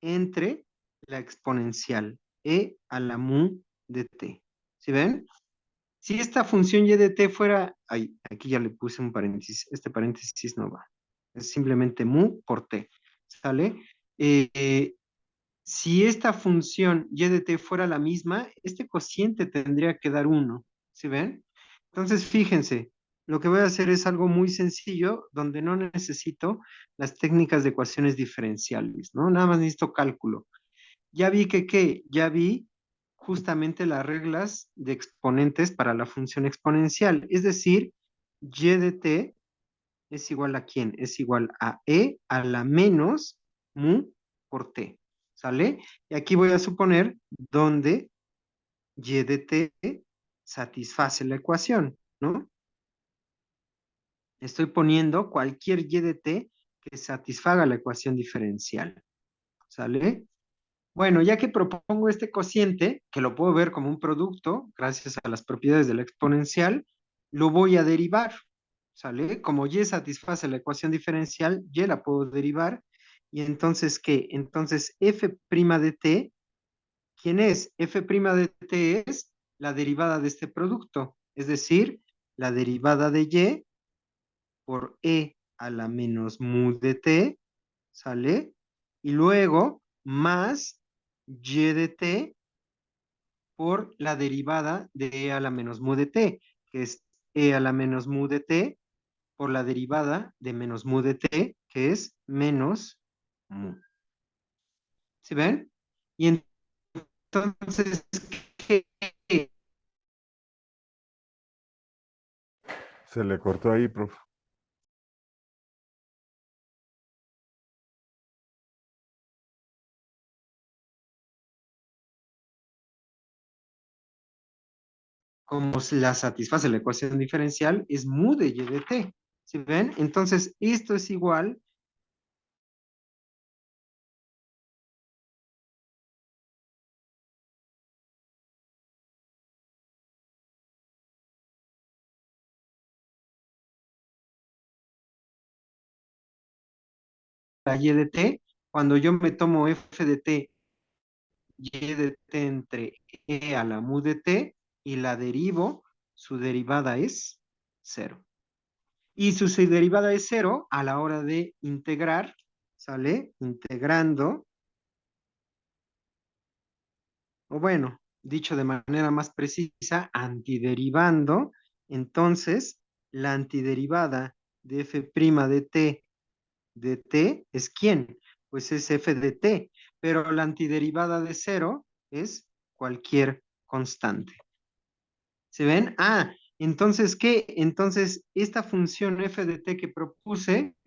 [SPEAKER 1] entre la exponencial e a la mu de t. ¿Sí ven? Si esta función y de t fuera, ay, aquí ya le puse un paréntesis, este paréntesis no va, es simplemente mu por t, ¿sale? Si esta función y de t fuera la misma, este cociente tendría que dar 1, ¿sí ven? Entonces, fíjense, lo que voy a hacer es algo muy sencillo, donde no necesito las técnicas de ecuaciones diferenciales, ¿no? Nada más necesito cálculo. Ya vi que, ¿qué? Ya vi justamente las reglas de exponentes para la función exponencial, es decir, y de t es igual a ¿quién? Es igual a e a la menos mu por t, ¿sale? Y aquí voy a suponer donde y de t satisface la ecuación, ¿no? Estoy poniendo cualquier y de t que satisfaga la ecuación diferencial, ¿sale? Bueno, ya que propongo este cociente, que lo puedo ver como un producto, gracias a las propiedades de la exponencial, lo voy a derivar, ¿sale? Como y satisface la ecuación diferencial, y la puedo derivar, y entonces, ¿qué? Entonces, f' de t, ¿quién es? F' de t es la derivada de este producto, es decir, la derivada de y por e a la menos mu de t, ¿sale? Y luego, más y de t por la derivada de e a la menos mu de t, que es e a la menos mu de t por la derivada de menos mu de t, que es menos mu. ¿Sí ven? Y entonces, ¿qué?
[SPEAKER 3] Se le cortó ahí, prof.
[SPEAKER 1] Como la satisface la ecuación diferencial, es mu de y de t. ¿Sí ven? Entonces, esto es igual a y de t cuando yo me tomo f de t y de t entre e a la mu de t y la derivo, su derivada es cero. Y su derivada es cero a la hora de integrar, ¿sale? Integrando, o bueno, dicho de manera más precisa, antiderivando, entonces la antiderivada de f' de t es ¿quién? Pues es f de t, pero la antiderivada de cero es cualquier constante. ¿Se ven? Ah, entonces, ¿qué? Entonces, esta función f de t que propuse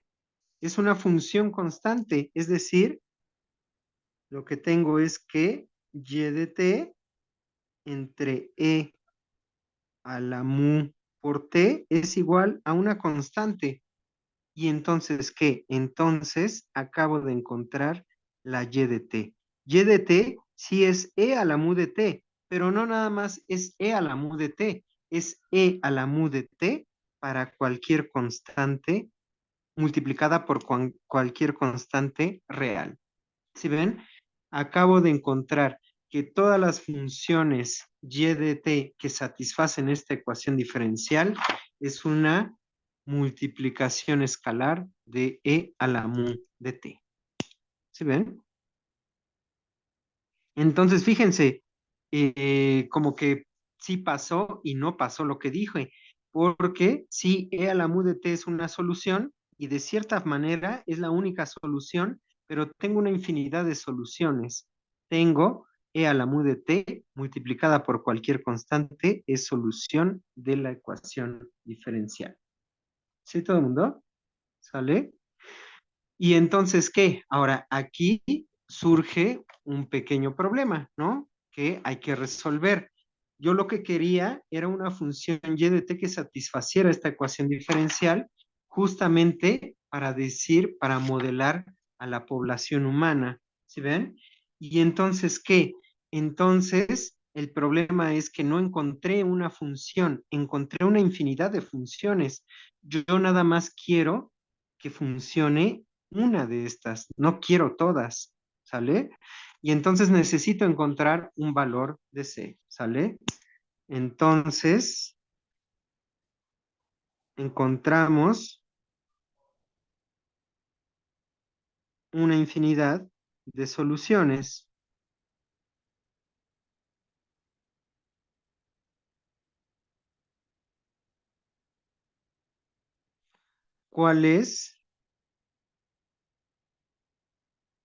[SPEAKER 1] es una función constante, es decir, lo que tengo es que y de t entre e a la mu por t es igual a una constante. ¿Y entonces qué? Entonces acabo de encontrar la y de t. Y de t sí es e a la mu de t, pero no nada más es e a la mu de t, es e a la mu de t para cualquier constante multiplicada por cualquier constante real. ¿Sí ven? Acabo de encontrar que todas las funciones y de t que satisfacen esta ecuación diferencial es una multiplicación escalar de e a la mu de t. ¿Sí ven? Entonces, fíjense, como que sí pasó y no pasó lo que dije, porque sí, e a la mu de t es una solución y de cierta manera es la única solución, pero tengo una infinidad de soluciones. Tengo E a la mu de t multiplicada por cualquier constante es solución de la ecuación diferencial. ¿Sí, todo el mundo? ¿Sale? Y entonces, ¿qué? Ahora, aquí surge un pequeño problema, ¿no? Que hay que resolver. Yo lo que quería era una función y de t que satisfaciera esta ecuación diferencial justamente para decir, para modelar a la población humana. ¿Sí ven? Y entonces, ¿qué? Entonces, el problema es que no encontré una función, encontré una infinidad de funciones. Yo nada más quiero que funcione una de estas, no quiero todas, ¿sale? Y entonces necesito encontrar un valor de C, ¿sale? Entonces, encontramos una infinidad de soluciones. ¿Cuál es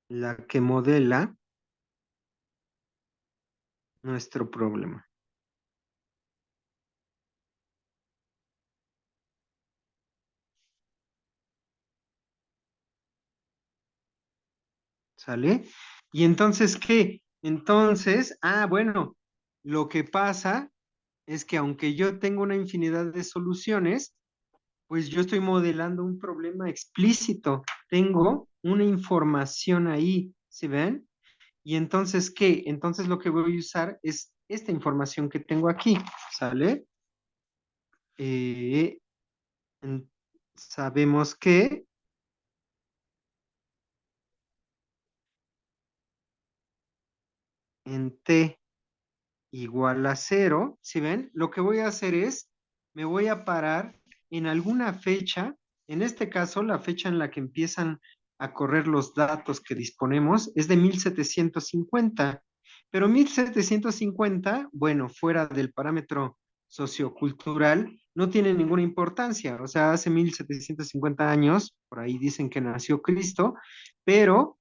[SPEAKER 1] la que modela nuestro problema? ¿Sale? Y entonces, ¿qué? Entonces, bueno, lo que pasa es que aunque yo tengo una infinidad de soluciones, pues yo estoy modelando un problema explícito. Tengo una información ahí, ¿sí ven? Y entonces, ¿qué? Entonces lo que voy a usar es esta información que tengo aquí, ¿sale? Eh, Sabemos que en t igual a cero, ¿sí ven? Lo que voy a hacer es, me voy a parar en alguna fecha, en este caso la fecha en la que empiezan a correr los datos que disponemos es de 1750, pero 1750, bueno, fuera del parámetro sociocultural, no tiene ninguna importancia, o sea, hace 1750 años, por ahí dicen que nació Cristo, pero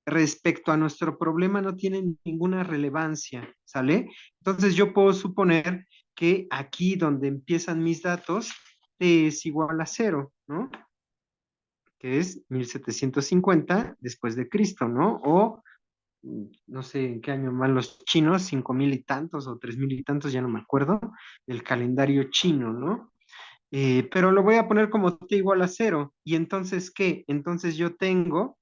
[SPEAKER 1] respecto a nuestro problema no tienen ninguna relevancia, ¿sale? Entonces yo puedo suponer que aquí donde empiezan mis datos, t es igual a cero, ¿no? Que es 1750 después de Cristo, ¿no? O no sé en qué año van los chinos, 5000 y tantos o 3000 y tantos, ya no me acuerdo, del calendario chino, ¿no? Pero lo voy a poner como t igual a cero. ¿Y entonces qué? Entonces yo tengo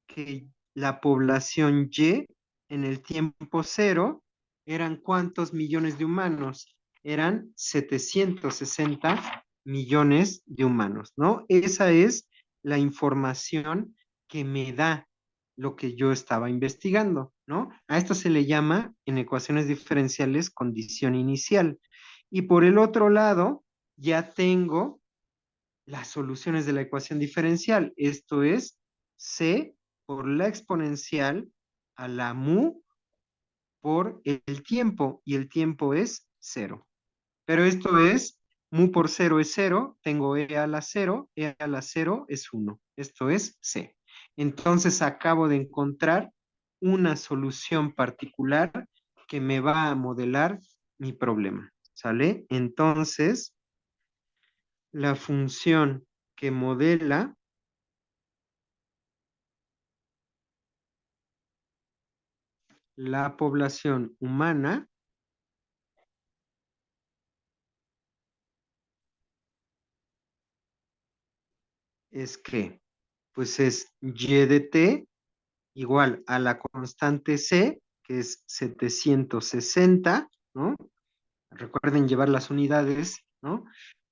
[SPEAKER 1] que la población Y en el tiempo cero eran ¿cuántos millones de humanos? Eran 760 millones de humanos, ¿no? Esa es la información que me da lo que yo estaba investigando, ¿no? A esto se le llama en ecuaciones diferenciales condición inicial. Y por el otro lado, ya tengo las soluciones de la ecuación diferencial. Esto es C por la exponencial a la mu por el tiempo, y el tiempo es cero. Pero esto es mu por cero es cero, tengo e a la cero, e a la cero es 1. Esto es C. Entonces acabo de encontrar una solución particular que me va a modelar mi problema. ¿Sale? Entonces, la función que modela la población humana es que, pues es y de t igual a la constante c, que es 760, ¿no? Recuerden llevar las unidades, ¿no?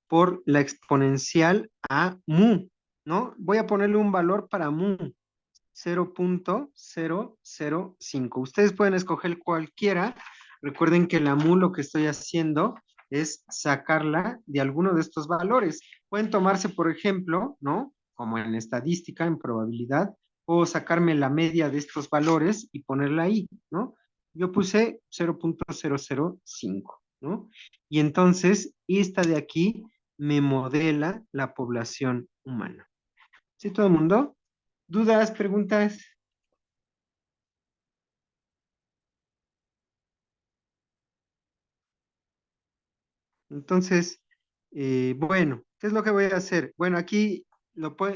[SPEAKER 1] Por la exponencial a mu, ¿no? Voy a ponerle un valor para mu, 0.005. Ustedes pueden escoger cualquiera. Recuerden que la mu lo que estoy haciendo es sacarla de alguno de estos valores. Pueden tomarse, por ejemplo, ¿no? Como en estadística, en probabilidad, o sacarme la media de estos valores y ponerla ahí, ¿no? Yo puse 0.005, ¿no? Y entonces, esta de aquí me modela la población humana. ¿Sí, todo el mundo? ¿Dudas, preguntas? Entonces, bueno, ¿qué es lo que voy a hacer? Bueno, aquí,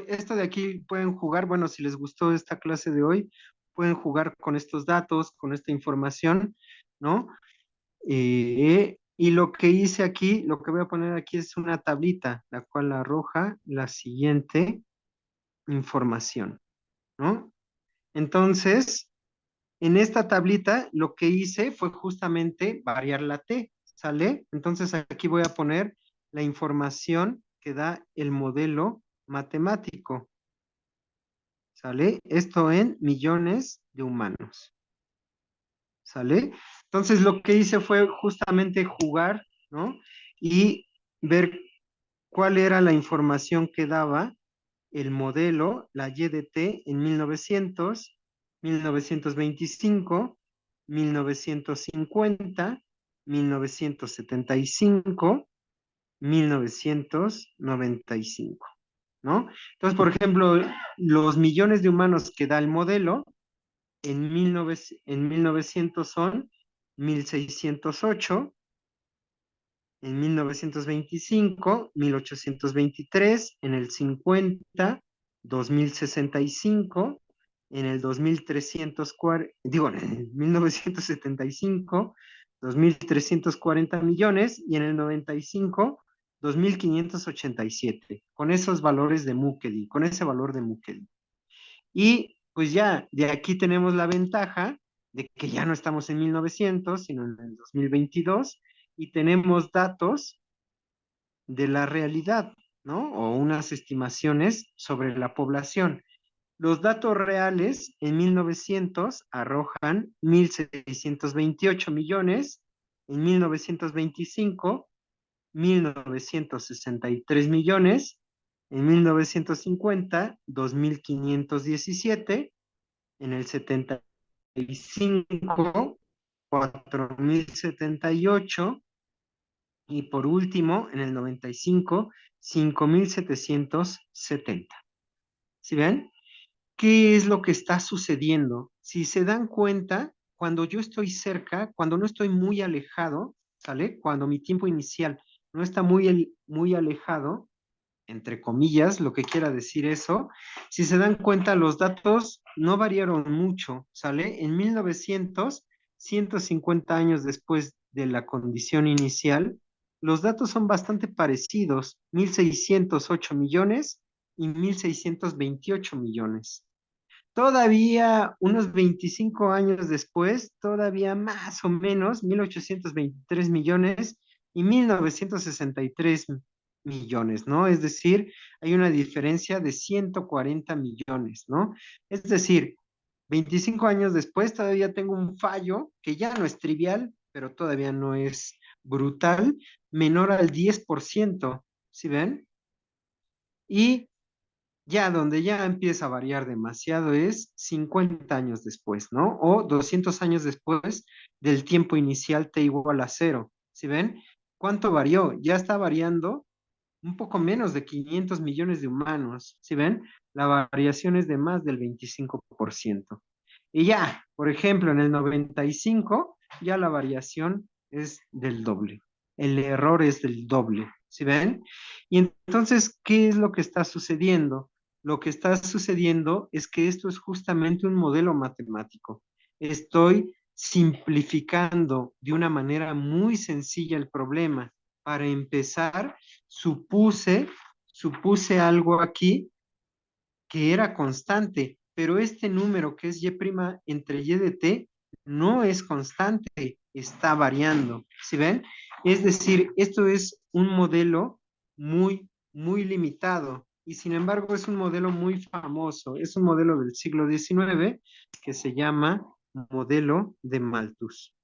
[SPEAKER 1] esto de aquí pueden jugar, bueno, si les gustó esta clase de hoy, pueden jugar con estos datos, con esta información, ¿no? Y lo que hice aquí, lo que voy a poner aquí es una tablita, la cual arroja la siguiente información, ¿no? Entonces, en esta tablita lo que hice fue justamente variar la T, ¿sale? Entonces aquí voy a poner la información que da el modelo matemático, ¿sale? Esto en millones de humanos, ¿sale? Entonces lo que hice fue justamente jugar, ¿no? Y ver cuál era la información que daba el modelo, la YDT, en 1900, 1925, 1950, 1975, 1995, ¿no? Entonces, por ejemplo, los millones de humanos que da el modelo en 1900 son 1608, en 1925, 1823, en el 50, 2065, en el 2340, digo, en el 1975, 2340 millones y en el 95, 2587, con esos valores de Mukeli, con ese valor de Mukeli. Y pues ya, de aquí tenemos la ventaja de que ya no estamos en 1900, sino en el 2022, y tenemos datos de la realidad, ¿no? O unas estimaciones sobre la población. Los datos reales en 1900 arrojan 1.628 millones, en 1925 1.963 millones, en 1950 2.517, en el 75 4.078 y por último, en el 95, 5.770. ¿Sí ven? ¿Qué es lo que está sucediendo? Si se dan cuenta, cuando yo estoy cerca, cuando no estoy muy alejado, ¿sale? Cuando mi tiempo inicial no está muy alejado, entre comillas, lo que quiera decir eso, si se dan cuenta, los datos no variaron mucho, ¿sale? En 1900, 150 años después de la condición inicial, los datos son bastante parecidos, 1.608 millones y 1.628 millones. Todavía unos 25 años después, todavía más o menos, 1.823 millones y 1.963 millones, ¿no? Es decir, hay una diferencia de 140 millones, ¿no? Es decir, 25 años después todavía tengo un fallo que ya no es trivial, pero todavía no es brutal, menor al 10%, ¿sí ven? Y ya donde ya empieza a variar demasiado es 50 años después, ¿no? O 200 años después del tiempo inicial t igual a cero. ¿Sí ven? ¿Cuánto varió? Ya está variando un poco menos de 500 millones de humanos. ¿Sí ven? La variación es de más del 25%. Y ya, por ejemplo, en el 95 ya la variación es del doble. El error es del doble. ¿Sí ven? Y entonces, ¿qué es lo que está sucediendo? Lo que está sucediendo es que esto es justamente un modelo matemático. Estoy simplificando de una manera muy sencilla el problema. Para empezar, supuse algo aquí que era constante, pero este número que es y' entre y de t no es constante, está variando. ¿Sí ven? Es decir, esto es un modelo muy limitado y sin embargo es un modelo muy famoso. Es un modelo del siglo XIX que se llama modelo de Malthus.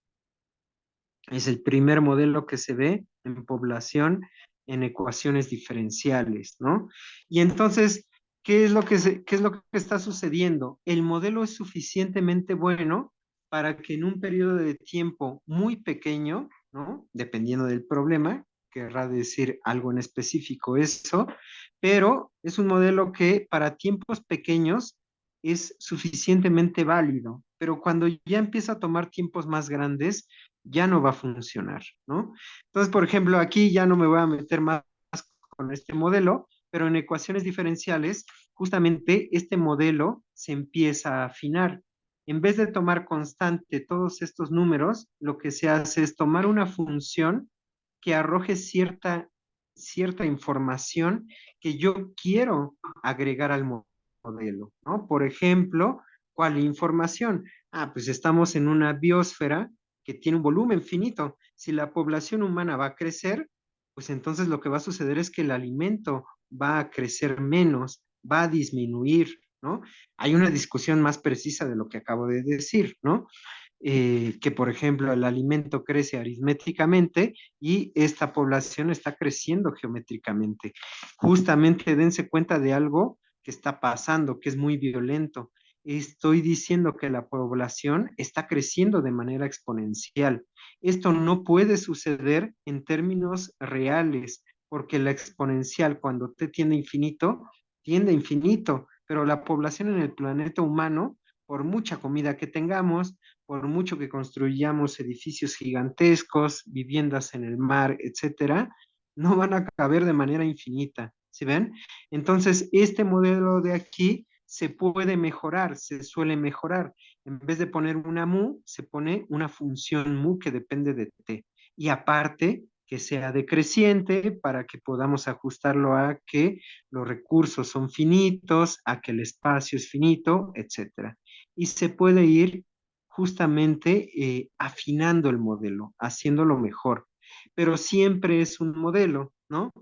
[SPEAKER 1] Es el primer modelo que se ve en población en ecuaciones diferenciales, ¿no? Y entonces, ¿qué es lo qué es lo que está sucediendo? El modelo es suficientemente bueno para que en un periodo de tiempo muy pequeño, ¿no? Dependiendo del problema, querrá decir algo en específico eso, pero es un modelo que para tiempos pequeños es suficientemente válido, pero cuando ya empieza a tomar tiempos más grandes, ya no va a funcionar, ¿no? Entonces, por ejemplo, aquí ya no me voy a meter más con este modelo, pero en ecuaciones diferenciales, justamente este modelo se empieza a afinar. En vez de tomar constante todos estos números, lo que se hace es tomar una función que arroje cierta información que yo quiero agregar al modelo, ¿no? Por ejemplo, ¿cuál información? Ah, pues estamos en una biosfera que tiene un volumen finito. Si la población humana va a crecer, pues entonces lo que va a suceder es que el alimento va a crecer menos, va a disminuir, ¿no? Hay una discusión más precisa de lo que acabo de decir, ¿no? Que por ejemplo el alimento crece aritméticamente y esta población está creciendo geométricamente. Justamente dense cuenta de algo que está pasando, que es muy violento. Estoy diciendo que la población está creciendo de manera exponencial. Esto no puede suceder en términos reales, porque la exponencial cuando t tiende a infinito, pero la población en el planeta humano, por mucha comida que tengamos, por mucho que construyamos edificios gigantescos, viviendas en el mar, etcétera, no van a caber de manera infinita, ¿sí ven? Entonces, este modelo de aquí se puede mejorar, se suele mejorar. En vez de poner una mu, se pone una función mu que depende de t. Y aparte, que sea decreciente para que podamos ajustarlo a que los recursos son finitos, a que el espacio es finito, etcétera. Y se puede ir justamente afinando el modelo, haciéndolo mejor. Pero siempre es un modelo, ¿no?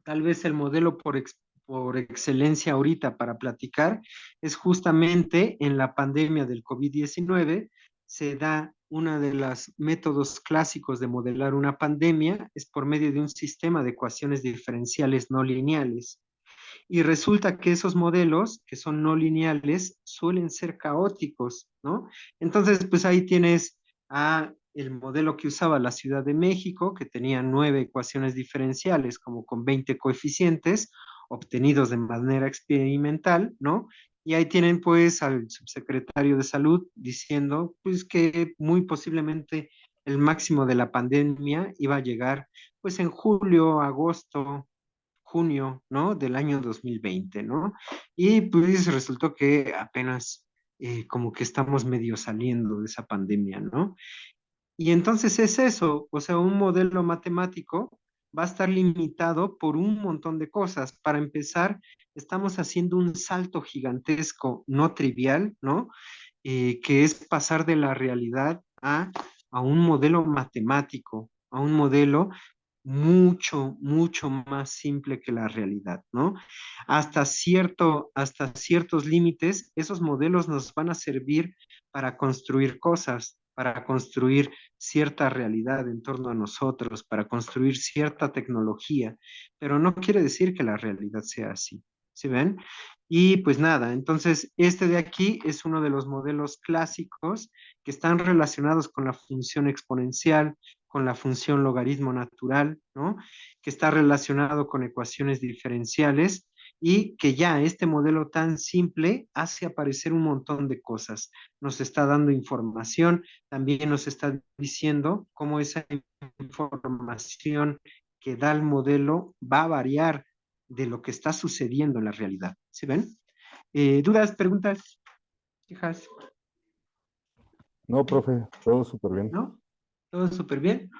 [SPEAKER 1] Tal vez el modelo por excelencia ahorita para platicar es justamente en la pandemia del COVID-19, se da uno de los métodos clásicos de modelar una pandemia, es por medio de un sistema de ecuaciones diferenciales no lineales. Y resulta que esos modelos que son no lineales suelen ser caóticos, ¿no? Entonces, pues ahí tienes a el modelo que usaba la Ciudad de México, que tenía 9 ecuaciones diferenciales, como con 20 coeficientes, obtenidos de manera experimental, ¿no? Y ahí tienen pues al subsecretario de Salud diciendo pues que muy posiblemente el máximo de la pandemia iba a llegar pues en julio, agosto, junio, ¿no? Del año 2020, ¿no? Y pues resultó que apenas como que estamos medio saliendo de esa pandemia, ¿no? Y entonces es eso, o sea, un modelo matemático va a estar limitado por un montón de cosas. Para empezar, estamos haciendo un salto gigantesco, no trivial, ¿no? Que es pasar de la realidad a un modelo matemático, a un modelo mucho más simple que la realidad, ¿no? Hasta ciertos límites, esos modelos nos van a servir para construir cosas, para construir cierta realidad en torno a nosotros, para construir cierta tecnología, pero no quiere decir que la realidad sea así, ¿sí ven? Y pues nada, entonces este de aquí es uno de los modelos clásicos que están relacionados con la función exponencial, con la función logaritmo natural, ¿no? Que está relacionado con ecuaciones diferenciales y que ya este modelo tan simple hace aparecer un montón de cosas. Nos está dando información, también nos está diciendo cómo esa información que da el modelo va a variar de lo que está sucediendo en la realidad. ¿Sí ven? ¿Dudas, preguntas, quejas?
[SPEAKER 3] No, profe, todo súper bien.
[SPEAKER 1] ¿No? ¿Todo súper bien?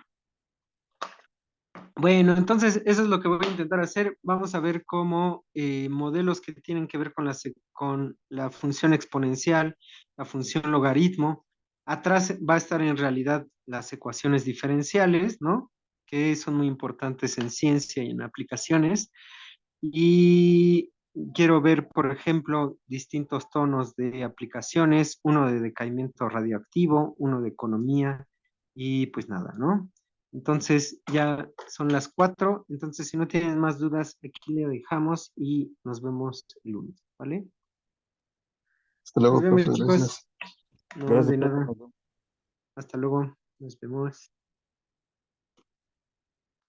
[SPEAKER 1] Bueno, entonces eso es lo que voy a intentar hacer. Vamos a ver cómo modelos que tienen que ver con la función exponencial, la función logaritmo. Atrás va a estar en realidad las ecuaciones diferenciales, ¿no? Que son muy importantes en ciencia y en aplicaciones. Y quiero ver, por ejemplo, distintos tonos de aplicaciones, uno de decaimiento radioactivo, uno de economía y pues nada, ¿no? Entonces ya son las 4, entonces si no tienen más dudas, aquí le dejamos y nos vemos el lunes, ¿vale?
[SPEAKER 2] Hasta
[SPEAKER 1] Nos
[SPEAKER 2] luego,
[SPEAKER 1] vemos,
[SPEAKER 2] profe,
[SPEAKER 1] chicos.
[SPEAKER 2] gracias.
[SPEAKER 1] No,
[SPEAKER 3] Gracias,
[SPEAKER 1] de
[SPEAKER 3] profe.
[SPEAKER 1] nada.
[SPEAKER 3] Nos vemos.
[SPEAKER 1] Hasta luego. Nos vemos.